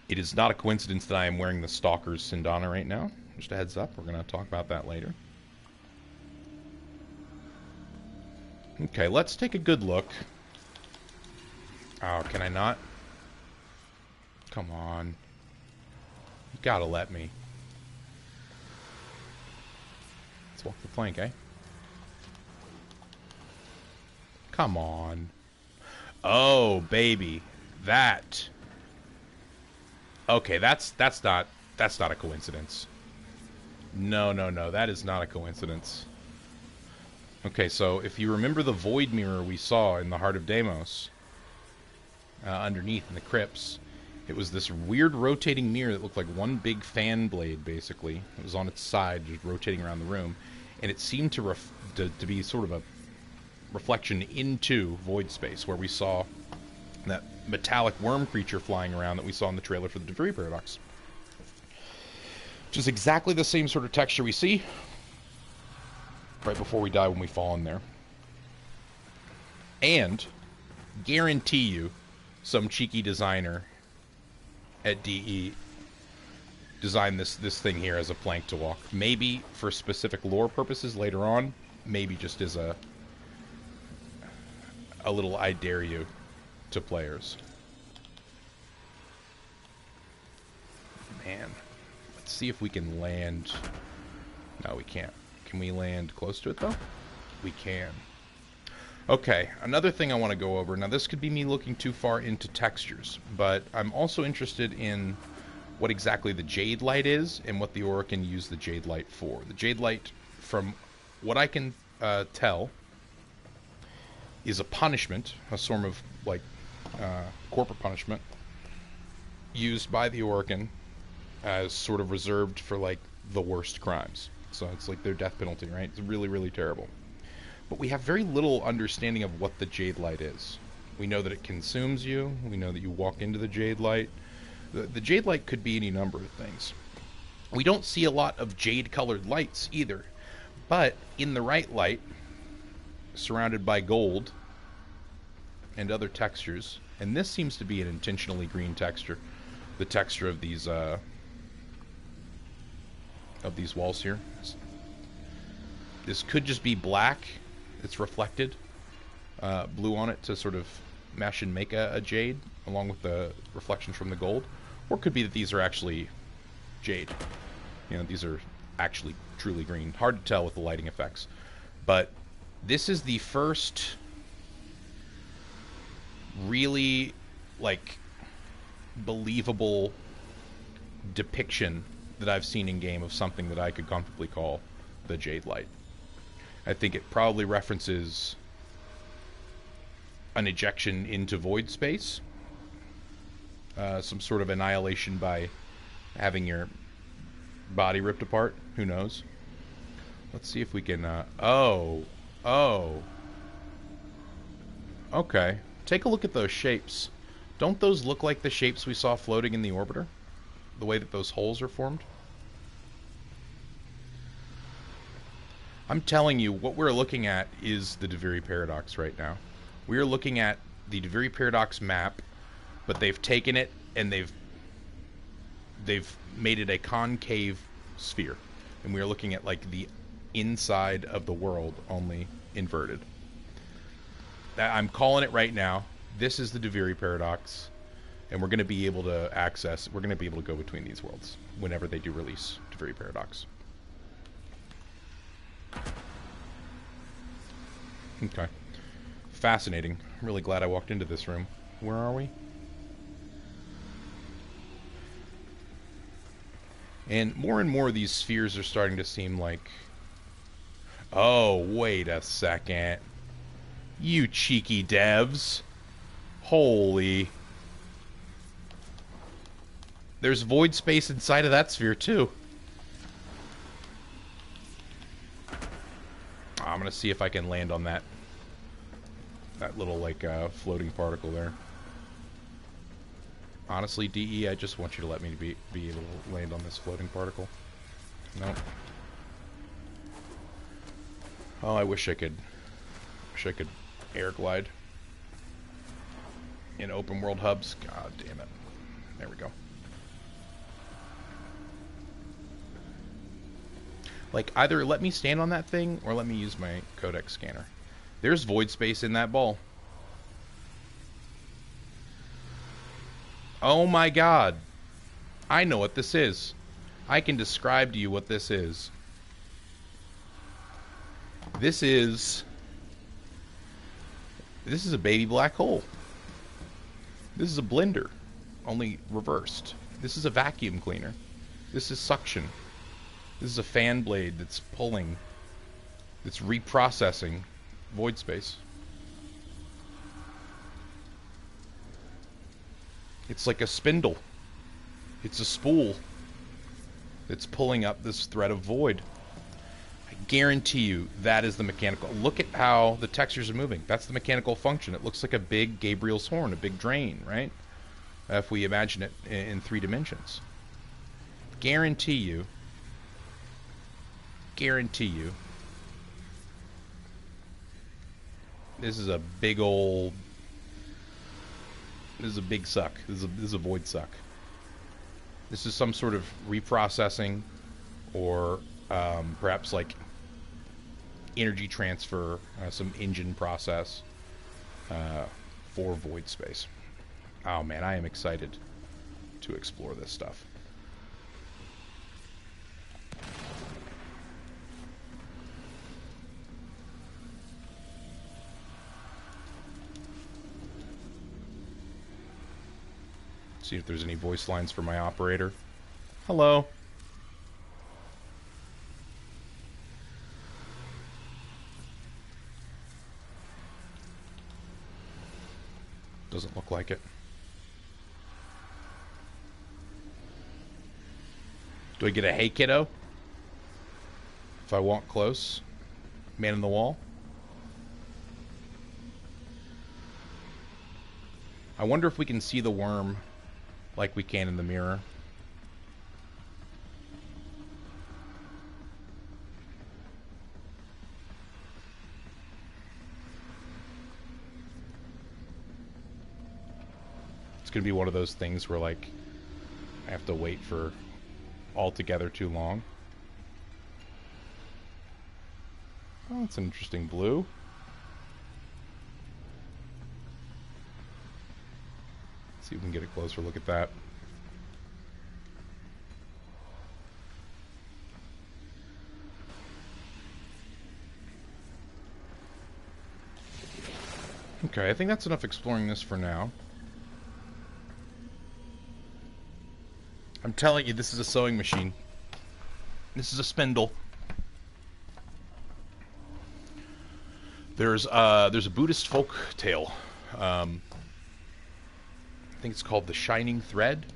[SPEAKER 1] It is not a coincidence that I am wearing the Stalker's Sindana right now. Just a heads up, we're going to talk about that later. Okay, let's take a good look. Oh, can I not? Come on. You gotta let me. Let's walk the plank, eh? Come on. Oh, baby. That. Okay, that's not a coincidence. No, that is not a coincidence. Okay, so if you remember the void mirror we saw in the heart of Deimos, underneath in the crypts, it was this weird rotating mirror that looked like one big fan blade, basically. It was on its side, just rotating around the room, and it seemed to be sort of a reflection into void space, where we saw that metallic worm creature flying around that we saw in the trailer for the Daviri Paradox. Which is exactly the same sort of texture we see right before we die when we fall in there. And guarantee you some cheeky designer at DE designed this thing here as a plank to walk. Maybe for specific lore purposes later on. Maybe just as a little I dare you to players. Man. Let's see if we can land. No, we can't. Can we land close to it, though? We can. Okay, another thing I want to go over. Now, this could be me looking too far into textures, but I'm also interested in what exactly the Jade Light is and what the Orokin used the Jade Light for. The Jade Light, from what I can tell, is a punishment, a sort of, like, corporate punishment, used by the Orokin as sort of reserved for, like, the worst crimes. So it's like their death penalty, right? It's really, really terrible. But we have very little understanding of what the Jade Light is. We know that it consumes you. We know that you walk into the Jade Light. The Jade Light could be any number of things. We don't see a lot of jade-colored lights either. But in the right light, surrounded by gold and other textures, and this seems to be an intentionally green texture, the texture of these walls here. This could just be black. It's reflected blue on it to sort of mesh and make a jade along with the reflections from the gold, or it could be that these are actually jade. You know, these are actually truly green. Hard to tell with the lighting effects, but this is the first really, like, believable depiction that I've seen in game of something that I could comfortably call the Jade Light. I think it probably references an ejection into void space, some sort of annihilation by having your body ripped apart. Who knows? Let's see if we can. Oh, okay. Take a look at those shapes. Don't those look like the shapes we saw floating in the orbiter? The way that those holes are formed? I'm telling you, what we're looking at is the Daviri Paradox right now. We are looking at the Daviri Paradox map, but they've taken it and they've made it a concave sphere. And we are looking at, like, the inside of the world, only inverted. I'm calling it right now. This is the Daviri Paradox. And we're going to be able to we're going to be able to go between these worlds whenever they do release Daviri Paradox. Okay. Fascinating. I'm really glad I walked into this room. Where are we? And more of these spheres are starting to seem like... Oh, wait a second. You cheeky devs. Holy... There's void space inside of that sphere, too. I'm going to see if I can land on that little, like, floating particle there. Honestly, DE, I just want you to let me be able to land on this floating particle. Nope. Oh, I wish I could air glide in open world hubs. God damn it. There we go. Like, either let me stand on that thing or let me use my codec scanner. There's void space in that ball. Oh my god. I know what this is. I can describe to you what this is. This is a baby black hole. This is a blender, only reversed. This is a vacuum cleaner. This is suction. This is a fan blade that's pulling, that's reprocessing void space. It's like a spindle. It's a spool that's pulling up this thread of void. I guarantee you that is the mechanical. Look at how the textures are moving. That's the mechanical function. It looks like a big Gabriel's horn, a big drain, right? If we imagine it in 3 dimensions. Guarantee you, this is a big old, this is a big suck. This is a void suck. This is some sort of reprocessing or perhaps like energy transfer, some engine process for void space. Oh man, I am excited to explore this stuff. See if there's any voice lines for my operator. Hello. Doesn't look like it. Do I get a hey kiddo? If I walk close? Man in the wall? I wonder if we can see the worm like we can in the mirror. It's gonna be one of those things where like I have to wait for altogether too long. Oh, that's an interesting blue. See if we can get a closer look at that. Okay, I think that's enough exploring this for now. I'm telling you, this is a sewing machine. This is a spindle. There's a Buddhist folk tale. I think it's called The Shining Thread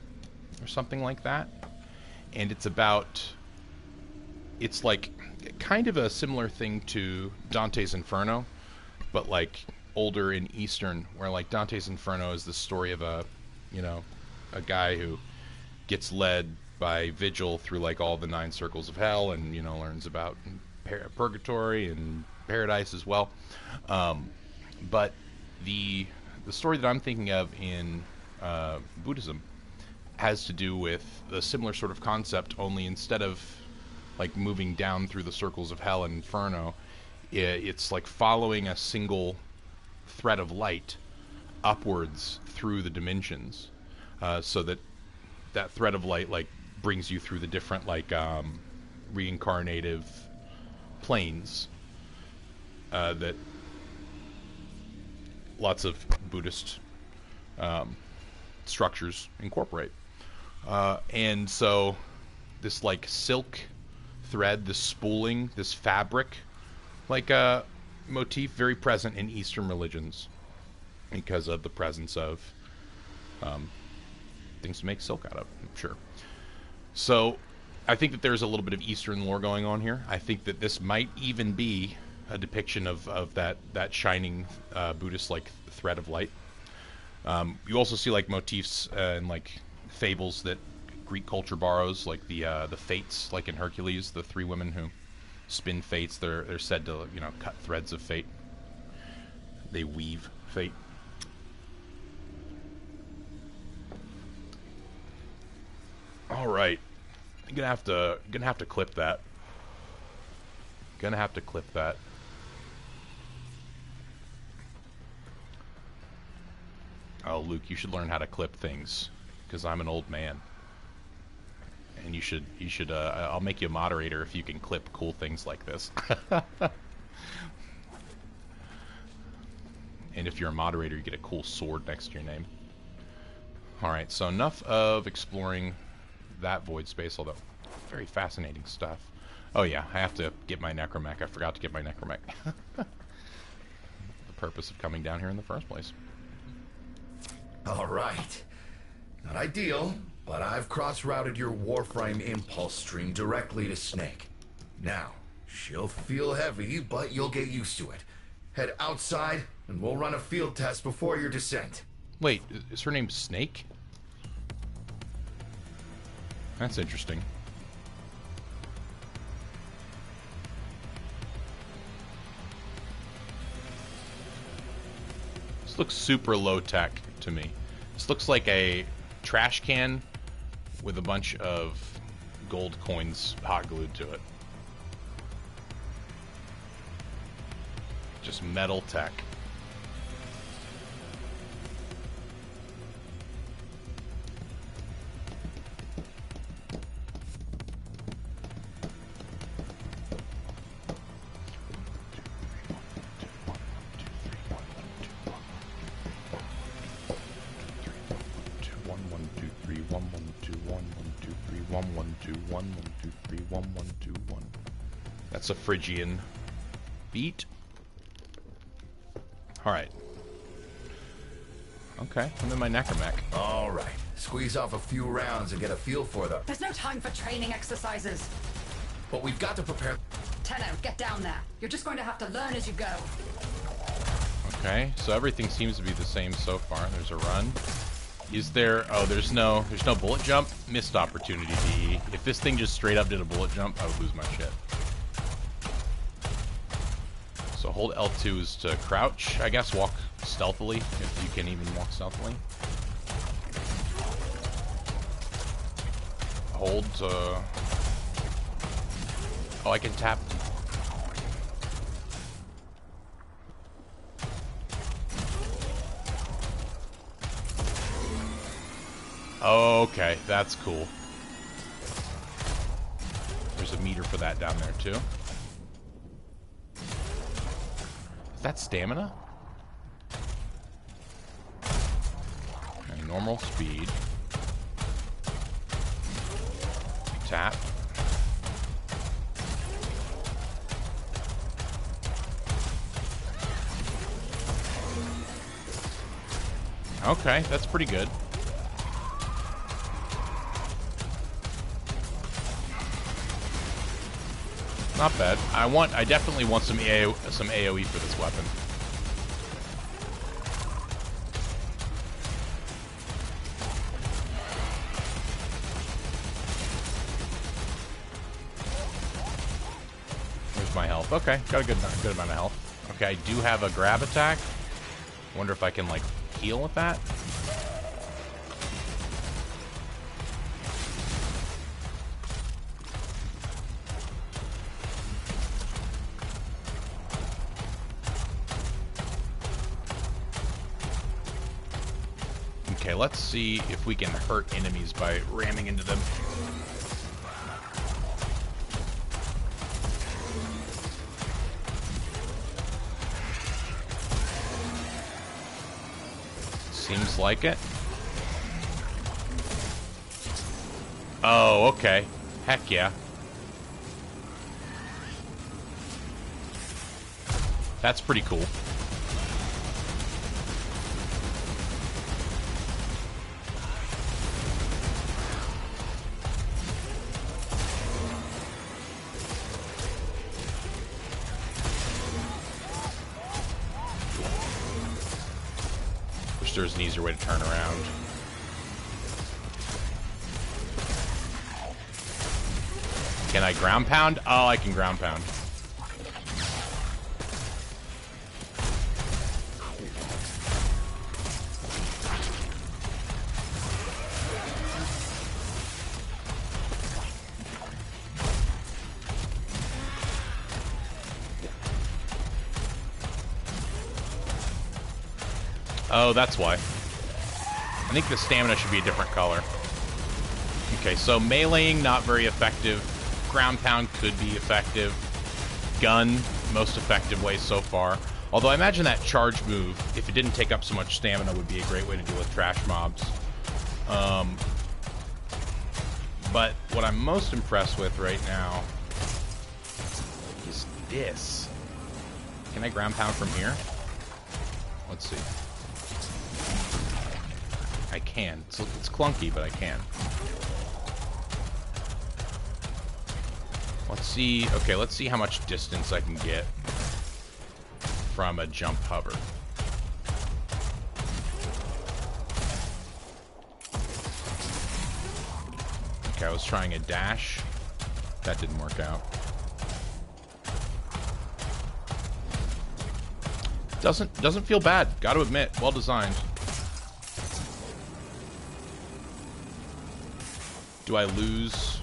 [SPEAKER 1] or something like that. And it's about, it's like kind of a similar thing to Dante's Inferno, but like older in Eastern, where like Dante's Inferno is the story of a guy who gets led by Vigil through like all the 9 circles of hell and, learns about purgatory and paradise as well. But the story that I'm thinking of in Buddhism has to do with a similar sort of concept, only instead of like moving down through the circles of hell and inferno, it's like following a single thread of light upwards through the dimensions, so that thread of light like brings you through the different like reincarnative planes that lots of Buddhist structures incorporate. And so this like silk thread, this spooling, this fabric, like a motif very present in Eastern religions because of the presence of things to make silk out of. Sure. So, I think that there's a little bit of Eastern lore going on here. I think that this might even be a depiction of that shining Buddhist-like thread of light. You also see like motifs and like fables that Greek culture borrows, like the fates, like in Hercules, the three women who spin fates. They're said to, you know, cut threads of fate. They weave fate. All right, I'm gonna have to clip that. Gonna have to clip that. Oh, Luke, you should learn how to clip things, because I'm an old man. And you should. I'll make you a moderator if you can clip cool things like this. And if you're a moderator, you get a cool sword next to your name. All right, so enough of exploring that void space, although very fascinating stuff. Oh yeah, I have to get my Necramech. I forgot to get my Necramech. The purpose of coming down here in the first place.
[SPEAKER 4] All right. Not ideal, but I've cross-routed your Warframe impulse stream directly to Snake. Now, she'll feel heavy, but you'll get used to it. Head outside, and we'll run a field test before your descent.
[SPEAKER 1] Wait, is her name Snake? That's interesting. This looks super low-tech to me. This looks like a trash can with a bunch of gold coins hot glued to it. Just metal tech. That's a Phrygian beat. Alright. Okay, I'm in my Necramech.
[SPEAKER 4] All right. Squeeze off a few rounds and get a feel for them.
[SPEAKER 5] There's no time for training exercises.
[SPEAKER 4] But we've got to prepare...
[SPEAKER 5] Tenno, get down there. You're just going to have to learn as you go.
[SPEAKER 1] Okay, so everything seems to be the same so far. There's a run. Is there... Oh, there's no bullet jump? Missed opportunity, DE. If this thing just straight up did a bullet jump, I would lose my shit. So hold L2 is to crouch. I guess walk stealthily, if you can even walk stealthily. Hold to... Oh, I can tap. Okay, that's cool. There's a meter for that down there, too. Is that stamina? Okay, normal speed. Tap. Okay, that's pretty good. Not bad. I definitely want some AoE for this weapon. Where's my health? Okay, got a good amount of health. Okay, I do have a grab attack. Wonder if I can like heal with that. Okay, let's see if we can hurt enemies by ramming into them. Seems like it. Oh, okay. Heck yeah. That's pretty cool. wish there was an easier way to turn around. Can I ground pound? Oh, I can ground pound. Oh, that's why. I think the stamina should be a different color. Okay, so meleeing, not very effective. Ground pound could be effective. Gun, most effective way so far. Although I imagine that charge move, if it didn't take up so much stamina, would be a great way to deal with trash mobs. But what I'm most impressed with right now is this. Can I ground pound from here? Let's see. I can. It's clunky, but I can. Let's see. Okay, let's see how much distance I can get from a jump hover. Okay, I was trying a dash. That didn't work out. Doesn't feel bad. Got to admit, well designed. Do I lose?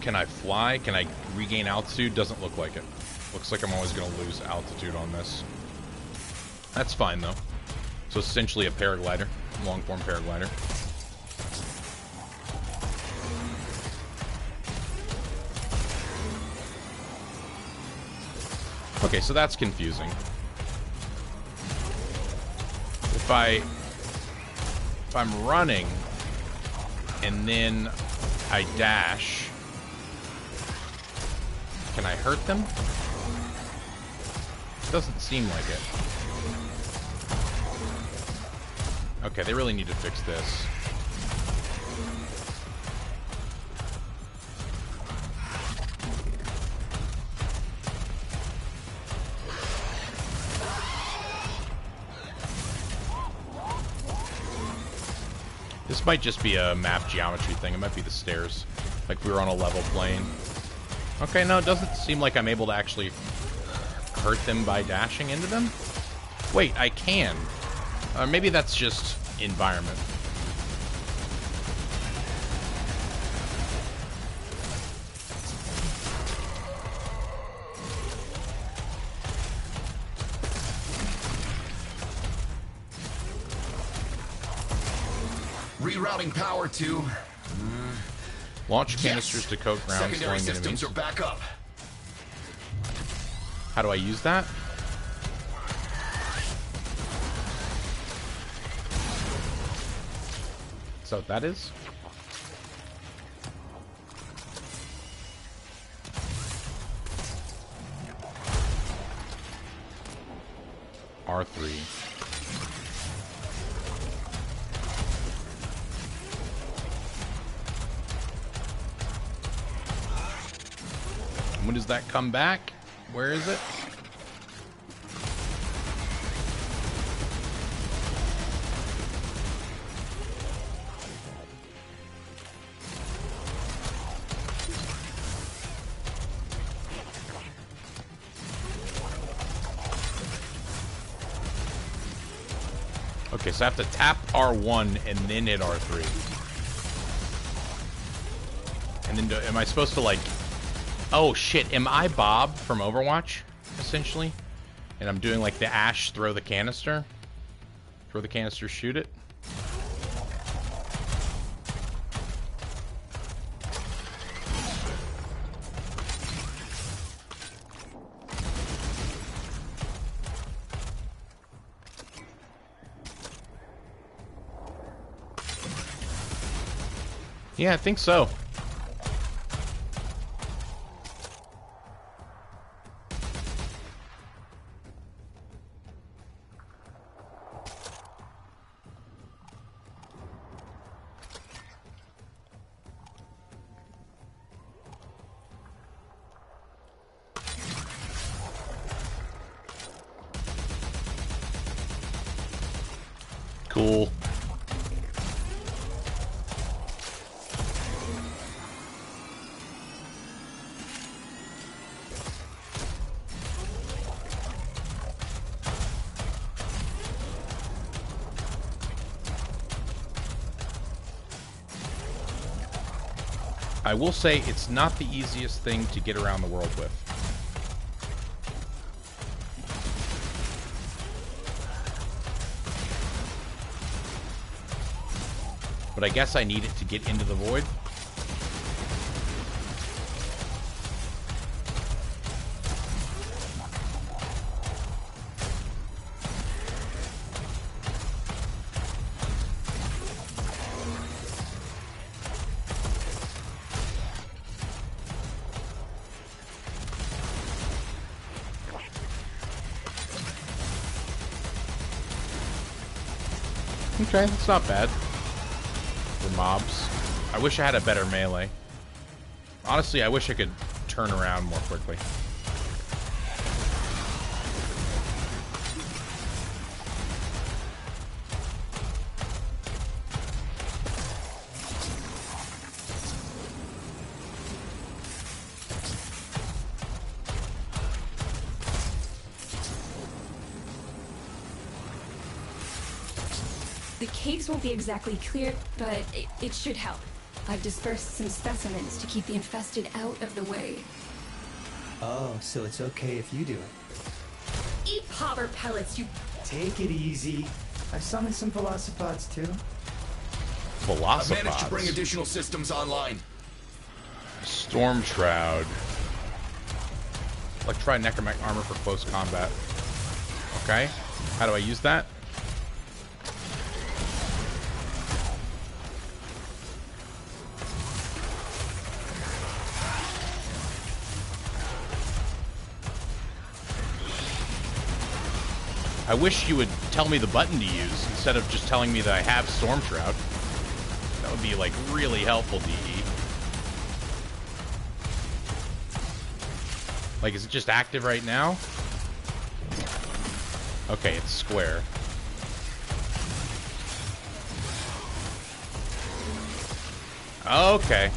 [SPEAKER 1] Can I fly? Can I regain altitude? Doesn't look like it. Looks like I'm always going to lose altitude on this. That's fine, though. So essentially a paraglider. Long-form paraglider. Okay, so that's confusing. If I'm running and then I dash, can I hurt them? Doesn't seem like it. Okay, they really need to fix this. This might just be a map geometry thing. It might be the stairs. Like we were on a level plane. Okay, no, it doesn't seem like I'm able to actually hurt them by dashing into them. Wait, I can. Maybe that's just environment.
[SPEAKER 4] Rerouting power to
[SPEAKER 1] launch canisters to coat ground.
[SPEAKER 4] Secondary systems are back up.
[SPEAKER 1] How do I use that? Is that what that is? R3. When does that come back? Where is it? Okay, so I have to tap R1 and then hit R3. And then am I supposed to like... Oh shit, am I Bob from Overwatch, essentially? And I'm doing like the Ash throw the canister? Throw the canister, shoot it? Yeah, I think so. cool. I will say it's not the easiest thing to get around the world with. But I guess I need it to get into the void. Okay, that's not bad. For mobs. I wish I had a better melee. Honestly, I wish I could turn around more quickly.
[SPEAKER 2] The caves won't be exactly clear, but it should help. I've dispersed some specimens to keep the infested out of the way.
[SPEAKER 3] Oh, so it's okay if you do it.
[SPEAKER 2] Eat popper pellets, you...
[SPEAKER 3] Take it easy. I've summoned some velocipods too.
[SPEAKER 1] Velocipods.
[SPEAKER 4] I managed to bring additional systems online.
[SPEAKER 1] Storm Shroud. Electri Necramech armor for close combat. Okay. How do I use that? I wish you would tell me the button to use instead of just telling me that I have Storm Shroud. That would be, like, really helpful, DE. Like, is it just active right now? Okay, it's square. Okay.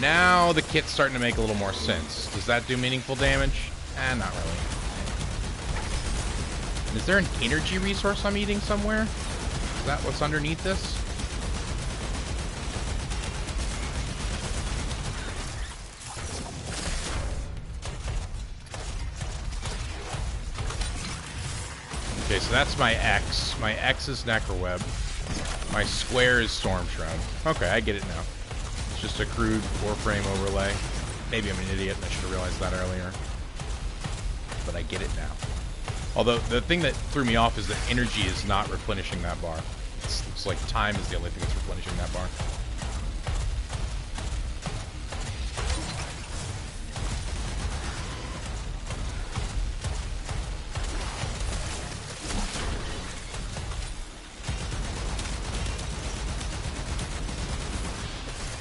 [SPEAKER 1] Now the kit's starting to make a little more sense. Does that do meaningful damage? Not really. Is there an energy resource I'm eating somewhere? Is that what's underneath this? Okay, so that's my X. My X is Necroweb. My square is Storm Shroud. Okay, I get it now. It's just a crude Warframe overlay. Maybe I'm an idiot and I should have realized that earlier. But I get it now. Although, the thing that threw me off is that energy is not replenishing that bar. It's like time is the only thing that's replenishing that bar.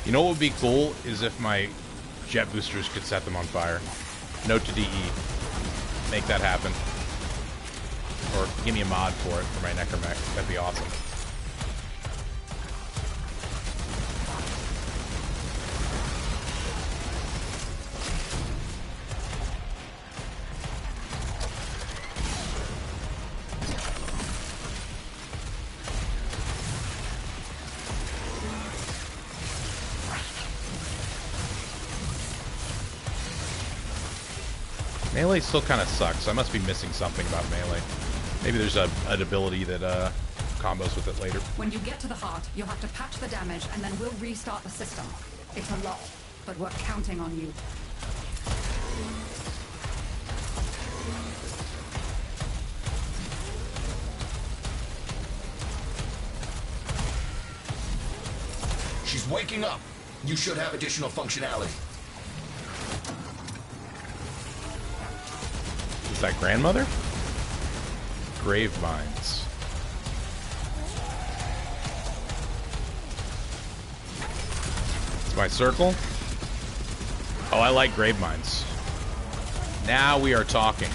[SPEAKER 1] You know what would be cool is if my jet boosters could set them on fire. Note to DE. Make that happen. Or give me a mod for it, for my Necramech. That'd be awesome. Melee still kind of sucks. I must be missing something about melee. Maybe there's an ability that combos with it later.
[SPEAKER 5] When you get to the heart, you'll have to patch the damage, and then we'll restart the system. It's a lot, but we're counting on you.
[SPEAKER 4] She's waking up. You should have additional functionality.
[SPEAKER 1] Is that grandmother? Grave mines. It's my circle. Oh, I like grave mines. Now we are talking.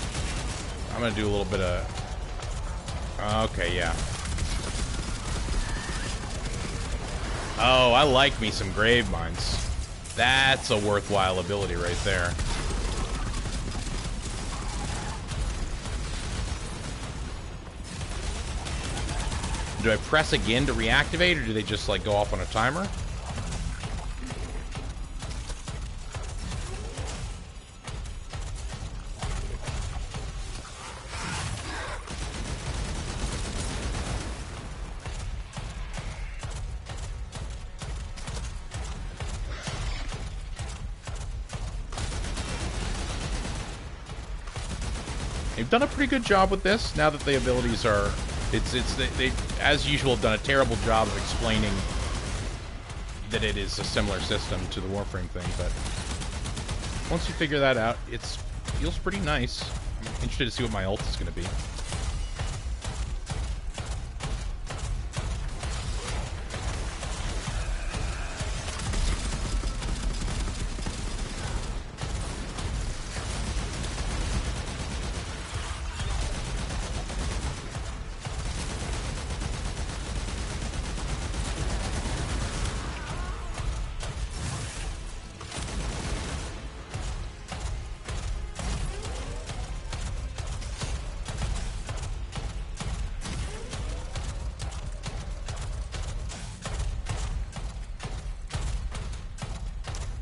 [SPEAKER 1] I'm gonna do a little bit of... Okay, yeah. Oh, I like me some grave mines. That's a worthwhile ability right there. Do I press again to reactivate, or do they just, like, go off on a timer? They've done a pretty good job with this, now that the abilities are... They, as usual, have done a terrible job of explaining that it is a similar system to the Warframe thing, but once you figure that out, it feels pretty nice. I'm interested to see what my ult is going to be.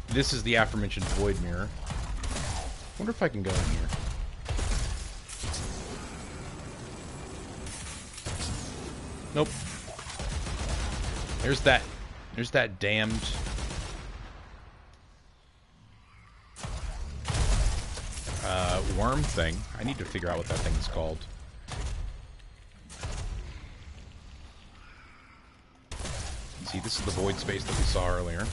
[SPEAKER 1] This is the aforementioned void mirror. Wonder if I can go in here. Nope. There's that damned worm thing. I need to figure out what that thing is called. See, this is the void space that we saw earlier.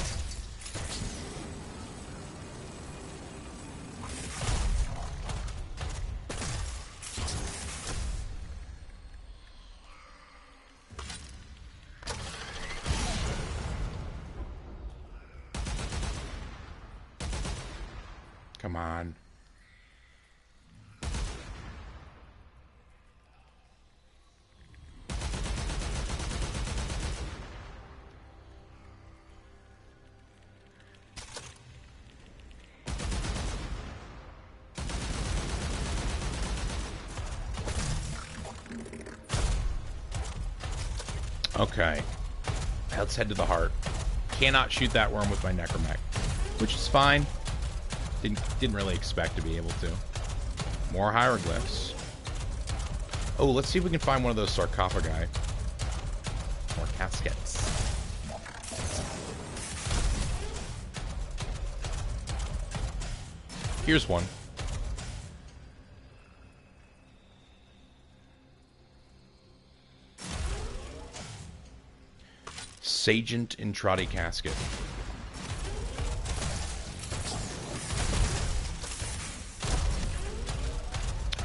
[SPEAKER 1] Come on. Okay. Let's head to the heart. Cannot shoot that worm with my Necramech, which is fine. Didn't really expect to be able to. More hieroglyphs. Oh, let's see if we can find one of those sarcophagi. More caskets. Here's one. Sagent Entrati casket.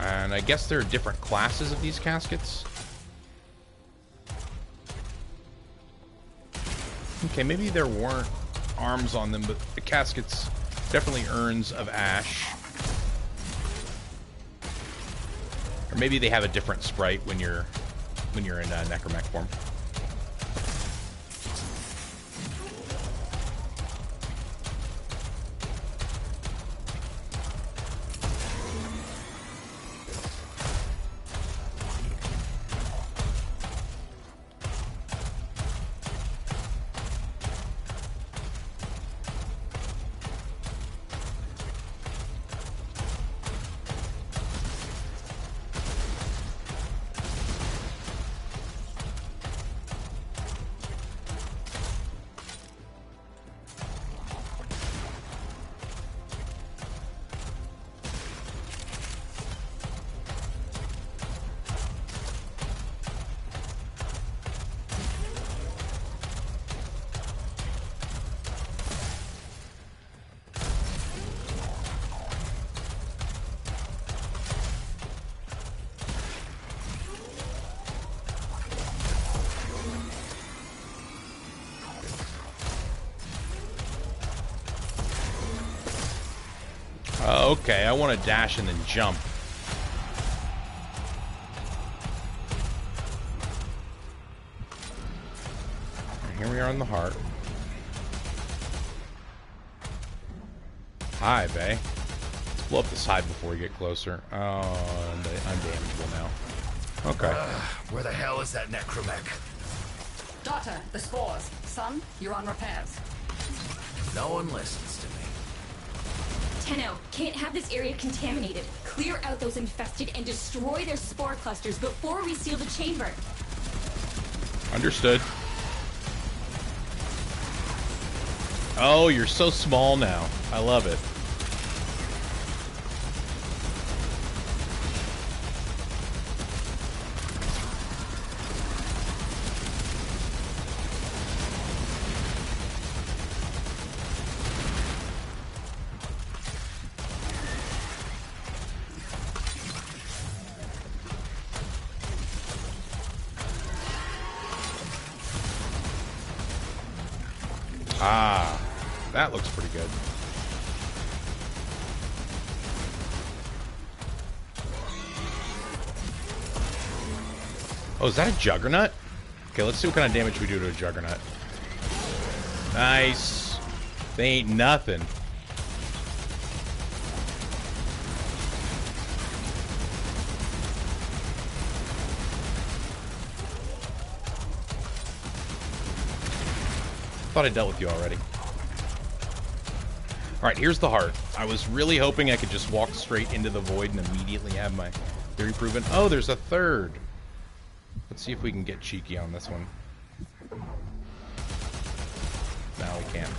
[SPEAKER 1] And I guess there are different classes of these caskets. Okay, maybe there weren't arms on them, but the caskets definitely urns of ash. Or maybe they have a different sprite when you're in Necramech form. Okay, I want to dash and then jump. And here we are in the heart. Hive, eh? Let's blow up this hive before we get closer. Oh, I'm damageable now. Okay.
[SPEAKER 4] Where the hell is that Necramech?
[SPEAKER 5] Daughter, the spores. Son, you're on repairs.
[SPEAKER 4] No one listens to me.
[SPEAKER 2] Tenno, can't have this area contaminated. Clear out those infested and destroy their spore clusters before we seal the chamber.
[SPEAKER 1] Understood. Oh, you're so small now. I love it. Ah, that looks pretty good. Oh, is that a Juggernaut? Okay, let's see what kind of damage we do to a Juggernaut. Nice. They ain't nothing. Thought I dealt with you already. Alright, here's the heart. I was really hoping I could just walk straight into the void and immediately have my theory proven. Oh, there's a third. Let's see if we can get cheeky on this one. No, we can't.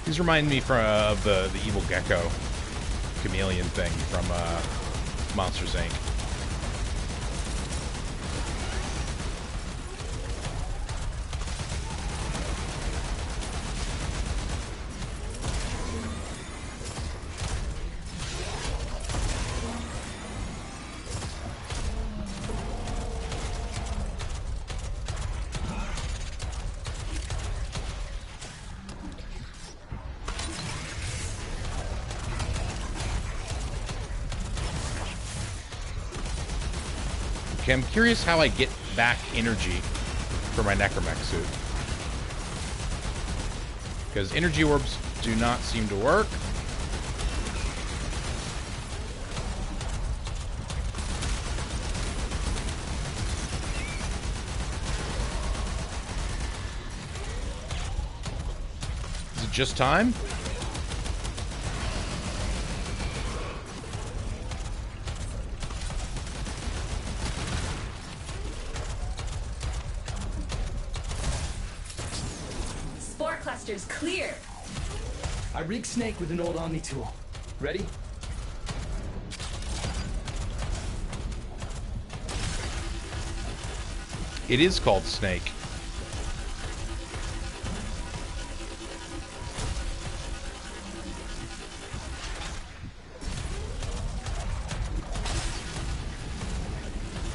[SPEAKER 1] These remind me of the evil gecko chameleon thing from Monsters, Inc. Okay, I'm curious how I get back energy for my Necramech suit. Because energy orbs do not seem to work. Is it just time?
[SPEAKER 2] Clear.
[SPEAKER 3] I rigged Snake with an old Omni tool. Ready?
[SPEAKER 1] It is called Snake.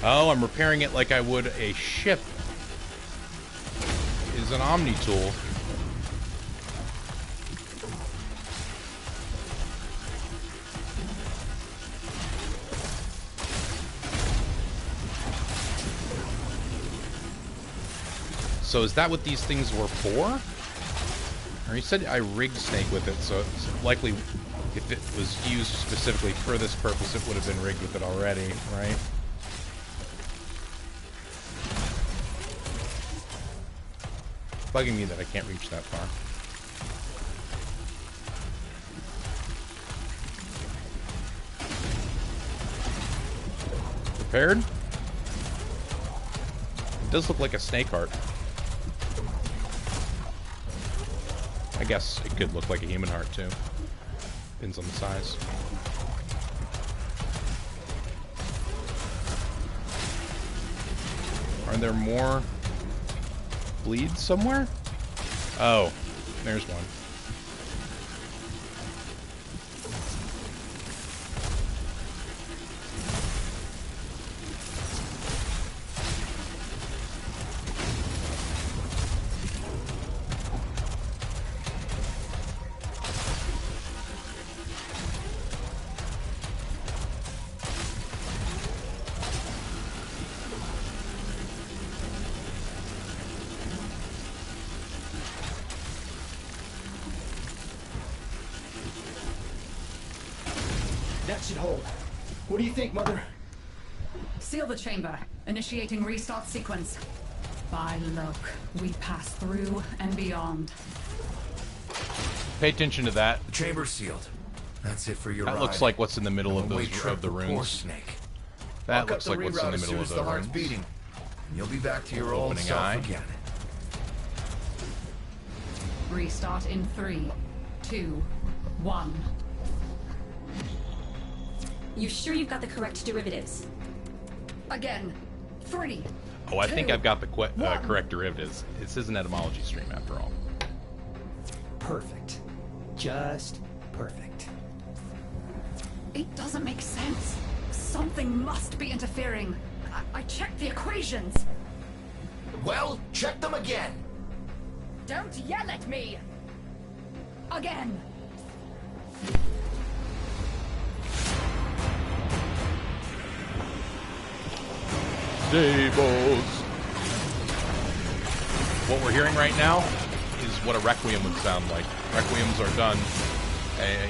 [SPEAKER 1] Oh, I'm repairing it like I would a ship. It is an Omni tool. So is that what these things were for? Or you said I rigged Snake with it, so it's likely if it was used specifically for this purpose, it would have been rigged with it already, right? Bugging me that I can't reach that far. Prepared? It does look like a snake heart. I guess it could look like a human heart too. Depends on the size. Are there more bleeds somewhere? Oh, there's one.
[SPEAKER 3] That should hold. What do you think, Mother?
[SPEAKER 5] Seal the chamber. Initiating restart sequence. By Loke, we pass through and beyond.
[SPEAKER 1] Pay attention to that.
[SPEAKER 4] The chamber's sealed. That's it for your
[SPEAKER 1] That
[SPEAKER 4] ride.
[SPEAKER 1] looks like what's in the middle of
[SPEAKER 4] One-way
[SPEAKER 1] those
[SPEAKER 4] trip
[SPEAKER 1] of the
[SPEAKER 4] for poor
[SPEAKER 1] runes.
[SPEAKER 4] Snake.
[SPEAKER 1] That
[SPEAKER 4] I'll
[SPEAKER 1] looks
[SPEAKER 4] cut
[SPEAKER 1] like what's in
[SPEAKER 4] reroute
[SPEAKER 1] the
[SPEAKER 4] as
[SPEAKER 1] middle
[SPEAKER 4] soon
[SPEAKER 1] of
[SPEAKER 4] as
[SPEAKER 1] the
[SPEAKER 4] the heart's
[SPEAKER 1] runes.
[SPEAKER 4] beating. And you'll be back to your old
[SPEAKER 1] Opening
[SPEAKER 4] self
[SPEAKER 1] eye.
[SPEAKER 4] again.
[SPEAKER 5] Restart in 3, 2, 1.
[SPEAKER 2] You sure you've got the correct derivatives?
[SPEAKER 5] Again. 3.
[SPEAKER 1] Oh, I think
[SPEAKER 5] 2,
[SPEAKER 1] I've got the
[SPEAKER 5] 1.
[SPEAKER 1] correct derivatives. This is an etymology stream after all.
[SPEAKER 3] Perfect. Just perfect.
[SPEAKER 5] It doesn't make sense. Something must be interfering. I checked the equations.
[SPEAKER 4] Well, check them again.
[SPEAKER 5] Don't yell at me! Again!
[SPEAKER 1] Deimos. What we're hearing right now is what a requiem would sound like. Requiems are done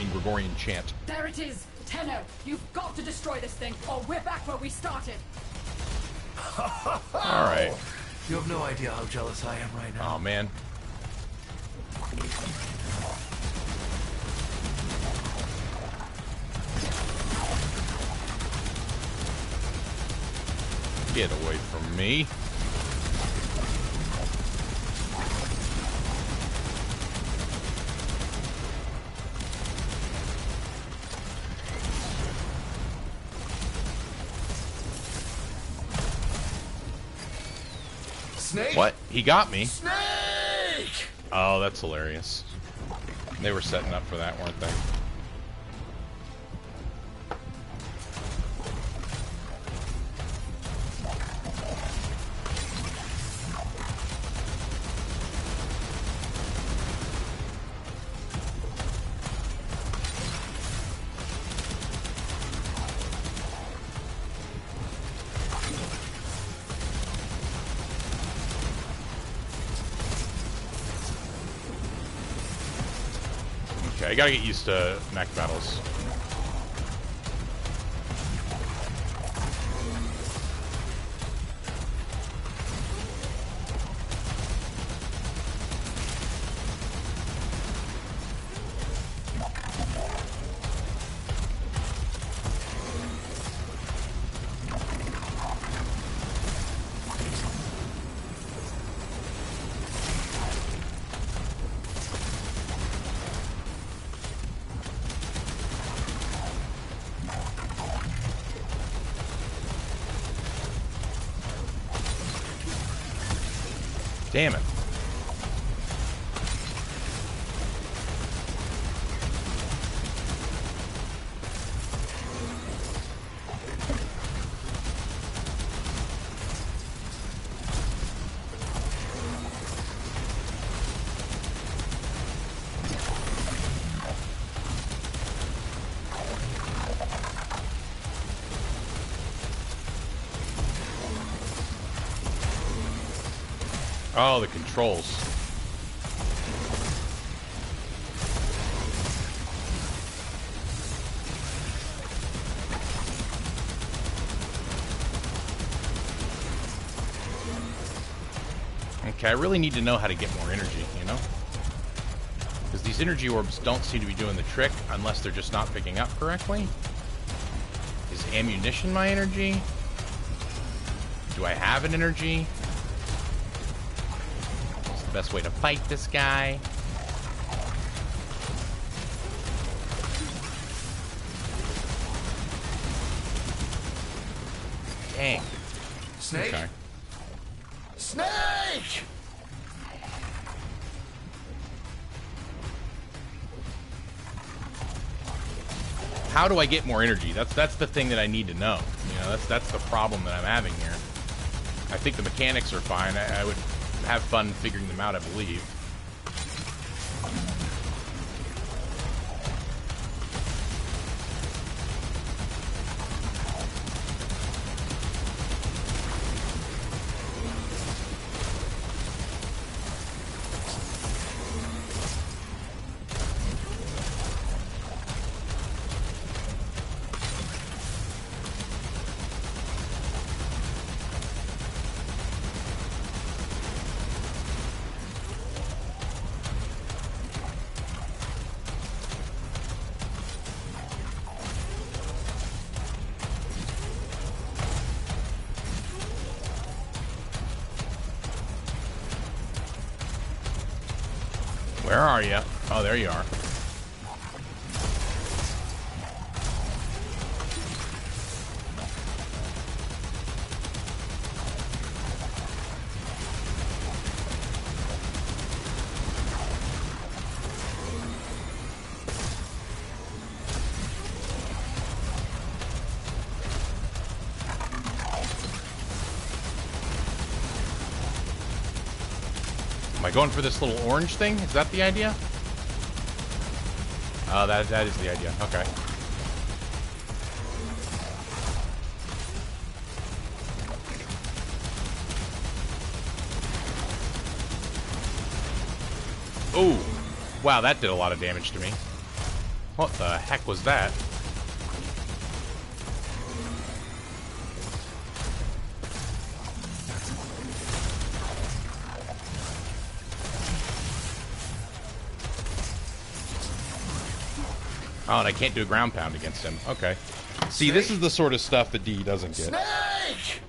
[SPEAKER 1] in Gregorian chant.
[SPEAKER 5] There it is! Tenno, you've got to destroy this thing, or we're back where we started!
[SPEAKER 1] All right.
[SPEAKER 4] You have no idea how jealous I am right now.
[SPEAKER 1] Oh man. Get away from me.
[SPEAKER 4] Snake?
[SPEAKER 1] What? He got me.
[SPEAKER 4] Snake!
[SPEAKER 1] Oh, that's hilarious. They were setting up for that, weren't they? Okay, I gotta get used to mech battles. Damn it. Oh, the controls. Okay, I really need to know how to get more energy, you know? Because these energy orbs don't seem to be doing the trick unless they're just not picking up correctly. Is ammunition my energy? Do I have an energy? Best way to fight this guy. Dang.
[SPEAKER 4] Snake?
[SPEAKER 1] Okay.
[SPEAKER 4] Snake!
[SPEAKER 1] How do I get more energy? That's the thing that I need to know. You know, that's the problem that I'm having here. I think the mechanics are fine. I would have fun figuring them out, I believe. Where are you? Oh, there you are. Am I going for this little orange thing? Is that the idea? Oh, that is the idea. Okay. Oh, wow, that did a lot of damage to me. What the heck was that? Oh, and I can't do a ground pound against him. Okay. See, this is the sort of stuff that D doesn't get.
[SPEAKER 4] Snake!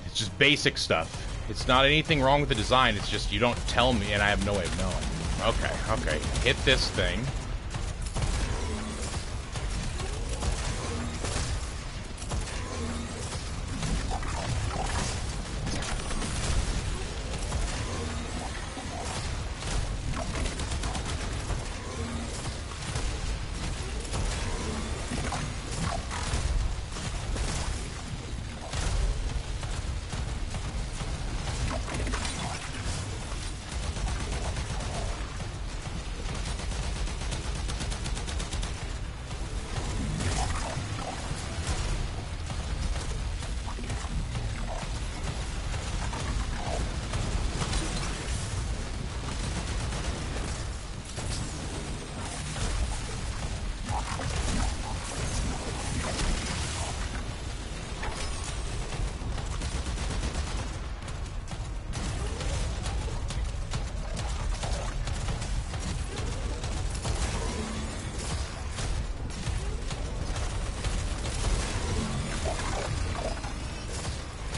[SPEAKER 1] It's just basic stuff. It's not anything wrong with the design. It's just you don't tell me, and I have no way of knowing. Okay. Hit this thing.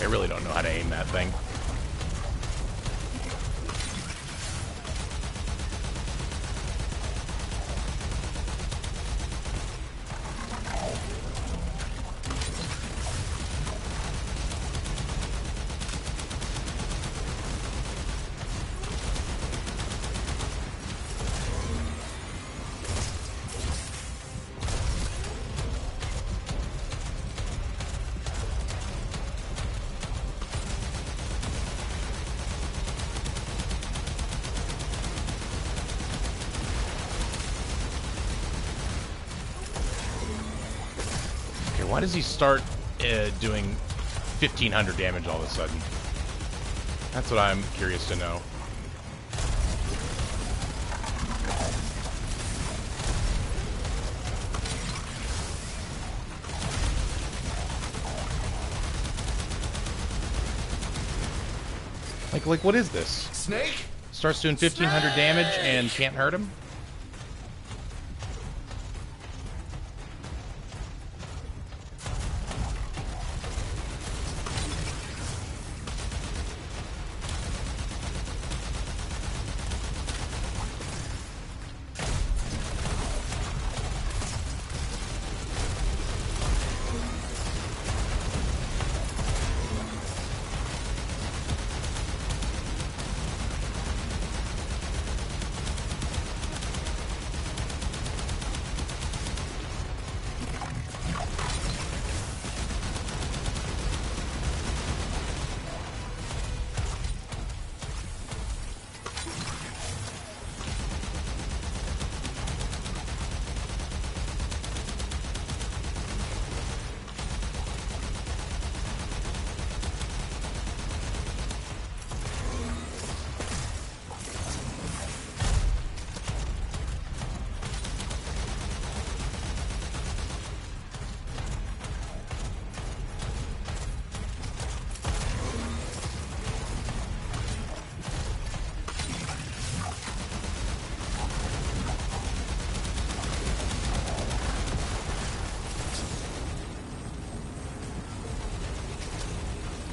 [SPEAKER 1] I really don't know how to aim that thing. Why does he start doing 1,500 damage all of a sudden? That's what I'm curious to know. Like what is this?
[SPEAKER 4] Snake?
[SPEAKER 1] Starts doing 1,500 damage and can't hurt him?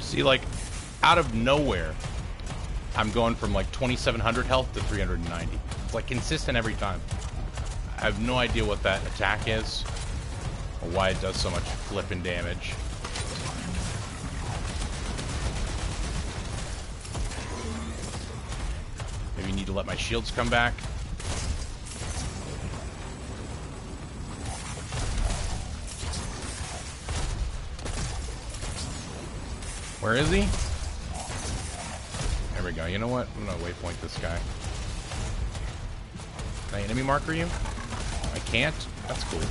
[SPEAKER 1] See, like, out of nowhere, I'm going from like 2,700 health to 390. It's like consistent every time. I have no idea what that attack is or why it does so much flipping damage. Maybe need to let my shields come back. Where is he? There we go. You know what? I'm gonna waypoint this guy. Can I enemy marker you? I can't? That's cool.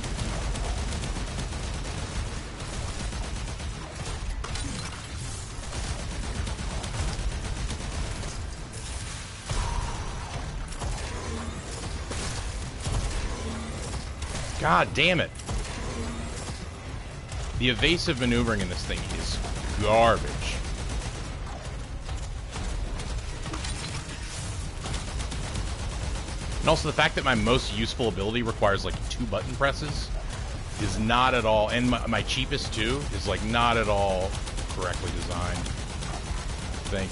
[SPEAKER 1] God damn it. The evasive maneuvering in this thing is garbage. And also the fact that my most useful ability requires like 2 button presses is not at all, and my cheapest too, is like not at all correctly designed, I think.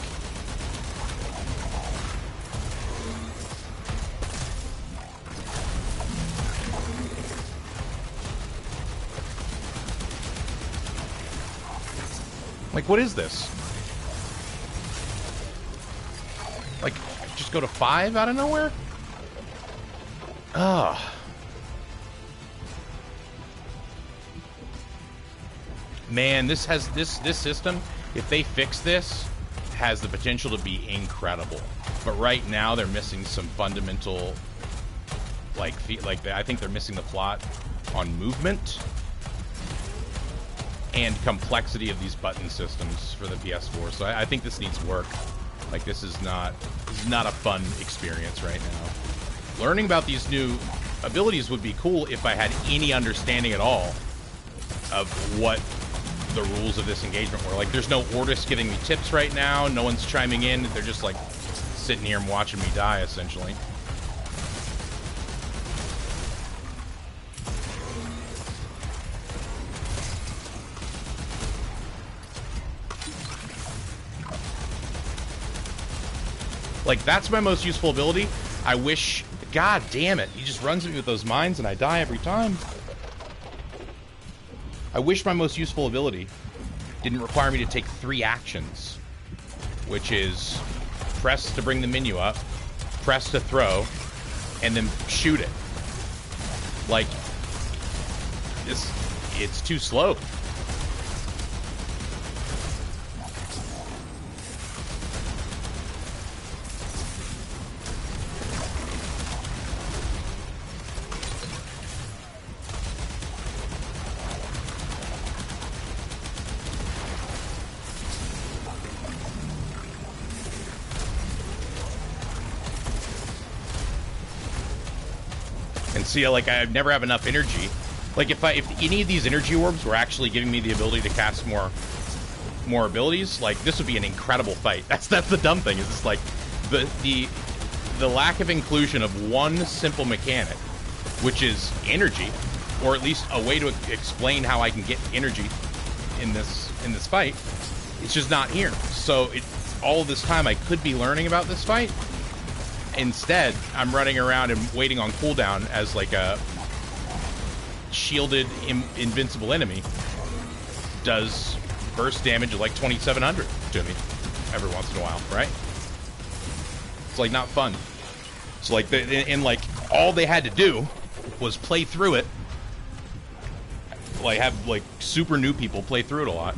[SPEAKER 1] Like, what is this? Like, just go to 5 out of nowhere? Ugh. Man, this system, if they fix this, has the potential to be incredible. But right now, they're missing some fundamental, I think they're missing the plot on movement and complexity of these button systems for the PS4. So I think this needs work. Like, this is not a fun experience right now. Learning about these new abilities would be cool if I had any understanding at all of what the rules of this engagement were. Like, there's no Ortis giving me tips right now. No one's chiming in. They're just, like, sitting here and watching me die, essentially. Like, that's my most useful ability. I wish... God damn it. He just runs at me with those mines and I die every time. I wish my most useful ability didn't require me to take 3 actions. Which is press to bring the menu up, press to throw, and then shoot it. Like, it's too slow. See, like, I never have enough energy. Like, if any of these energy orbs were actually giving me the ability to cast more abilities, like, this would be an incredible fight. That's the dumb thing, is it's like the lack of inclusion of one simple mechanic, which is energy, or at least a way to explain how I can get energy in this fight. It's just not here. So all this time I could be learning about this fight. Instead, I'm running around and waiting on cooldown as like a shielded invincible enemy does burst damage of like 2,700 to me every once in a while, right? It's like not fun. So like, like all they had to do was play through it, like have like super new people play through it a lot,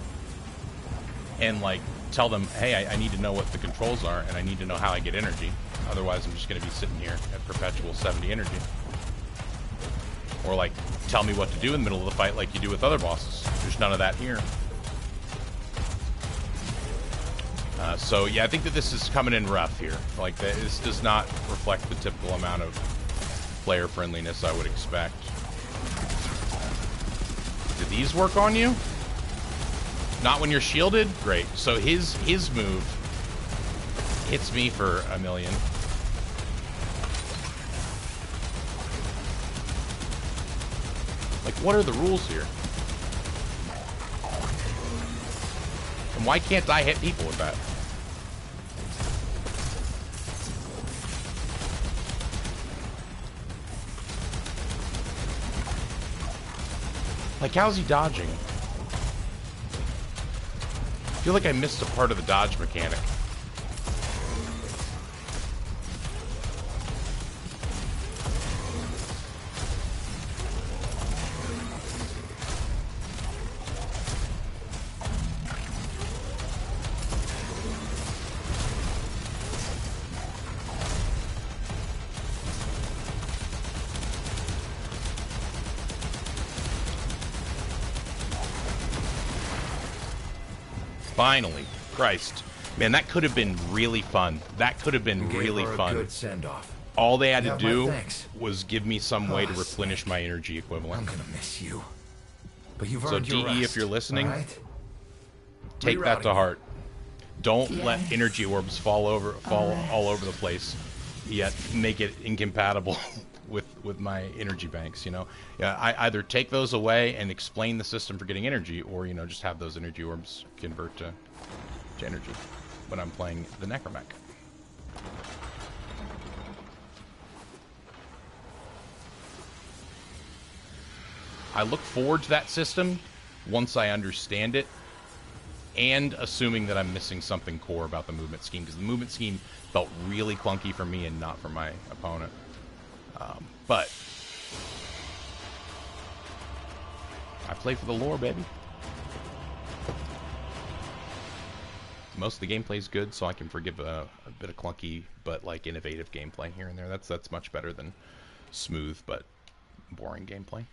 [SPEAKER 1] and like tell them, hey, I need to know what the controls are and I need to know how I get energy. Otherwise, I'm just going to be sitting here at perpetual 70 energy. Or, like, tell me what to do in the middle of the fight like you do with other bosses. There's none of that here. So, yeah, I think that this is coming in rough here. Like, this does not reflect the typical amount of player friendliness I would expect. Do these work on you? Not when you're shielded? Great. So his move hits me for 1,000,000. Like, what are the rules here? And why can't I hit people with that? Like, how's he dodging? I feel like I missed a part of the dodge mechanic. Finally. Christ. Man, that could have been really fun. That could have been really fun.
[SPEAKER 4] Good send-off.
[SPEAKER 1] All they had to
[SPEAKER 4] You have
[SPEAKER 1] do
[SPEAKER 4] my thanks.
[SPEAKER 1] was give me some way to
[SPEAKER 4] Oh,
[SPEAKER 1] replenish my energy
[SPEAKER 4] I'm
[SPEAKER 1] equivalent.
[SPEAKER 4] gonna miss you. But you've
[SPEAKER 1] So
[SPEAKER 4] earned your
[SPEAKER 1] DE,
[SPEAKER 4] rest,
[SPEAKER 1] if you're listening,
[SPEAKER 4] all right?
[SPEAKER 1] take that to
[SPEAKER 4] Rerouting.
[SPEAKER 1] heart. Don't let
[SPEAKER 5] Yes.
[SPEAKER 1] energy orbs fall all over the place. Yet make it incompatible with my energy banks, you know. Yeah, I either take those away and explain the system for getting energy, or, you know, just have those energy orbs convert to energy when I'm playing the Necramech. I look forward to that system once I understand it, and assuming that I'm missing something core about the movement scheme, because the movement scheme felt really clunky for me and not for my opponent. But I play for the lore, baby. Most of the gameplay is good, so I can forgive a bit of clunky but like innovative gameplay here and there. That's much better than smooth but boring gameplay.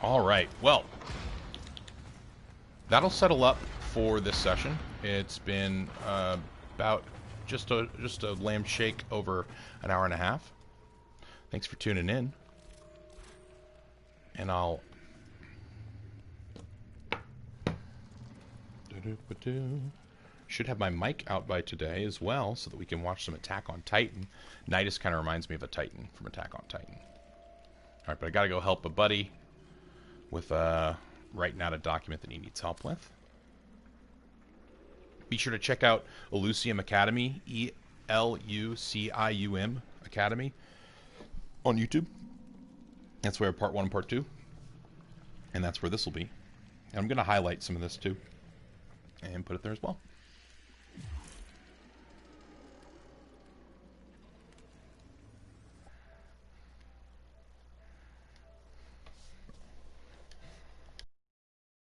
[SPEAKER 1] All right, well, that'll settle up for this session. It's been about just a lamb shake over an hour and a half. Thanks for tuning in, and I'll should have my mic out by today as well, so that we can watch some Attack on Titan. Nidus kind of reminds me of a Titan from Attack on Titan. All right, but I gotta go help a buddy with writing out a document that he needs help with. Be sure to check out Elucium Academy, Elucium Academy, on YouTube. That's where part 1 and part 2, and that's where this will be. And I'm going to highlight some of this too, and put it there as well.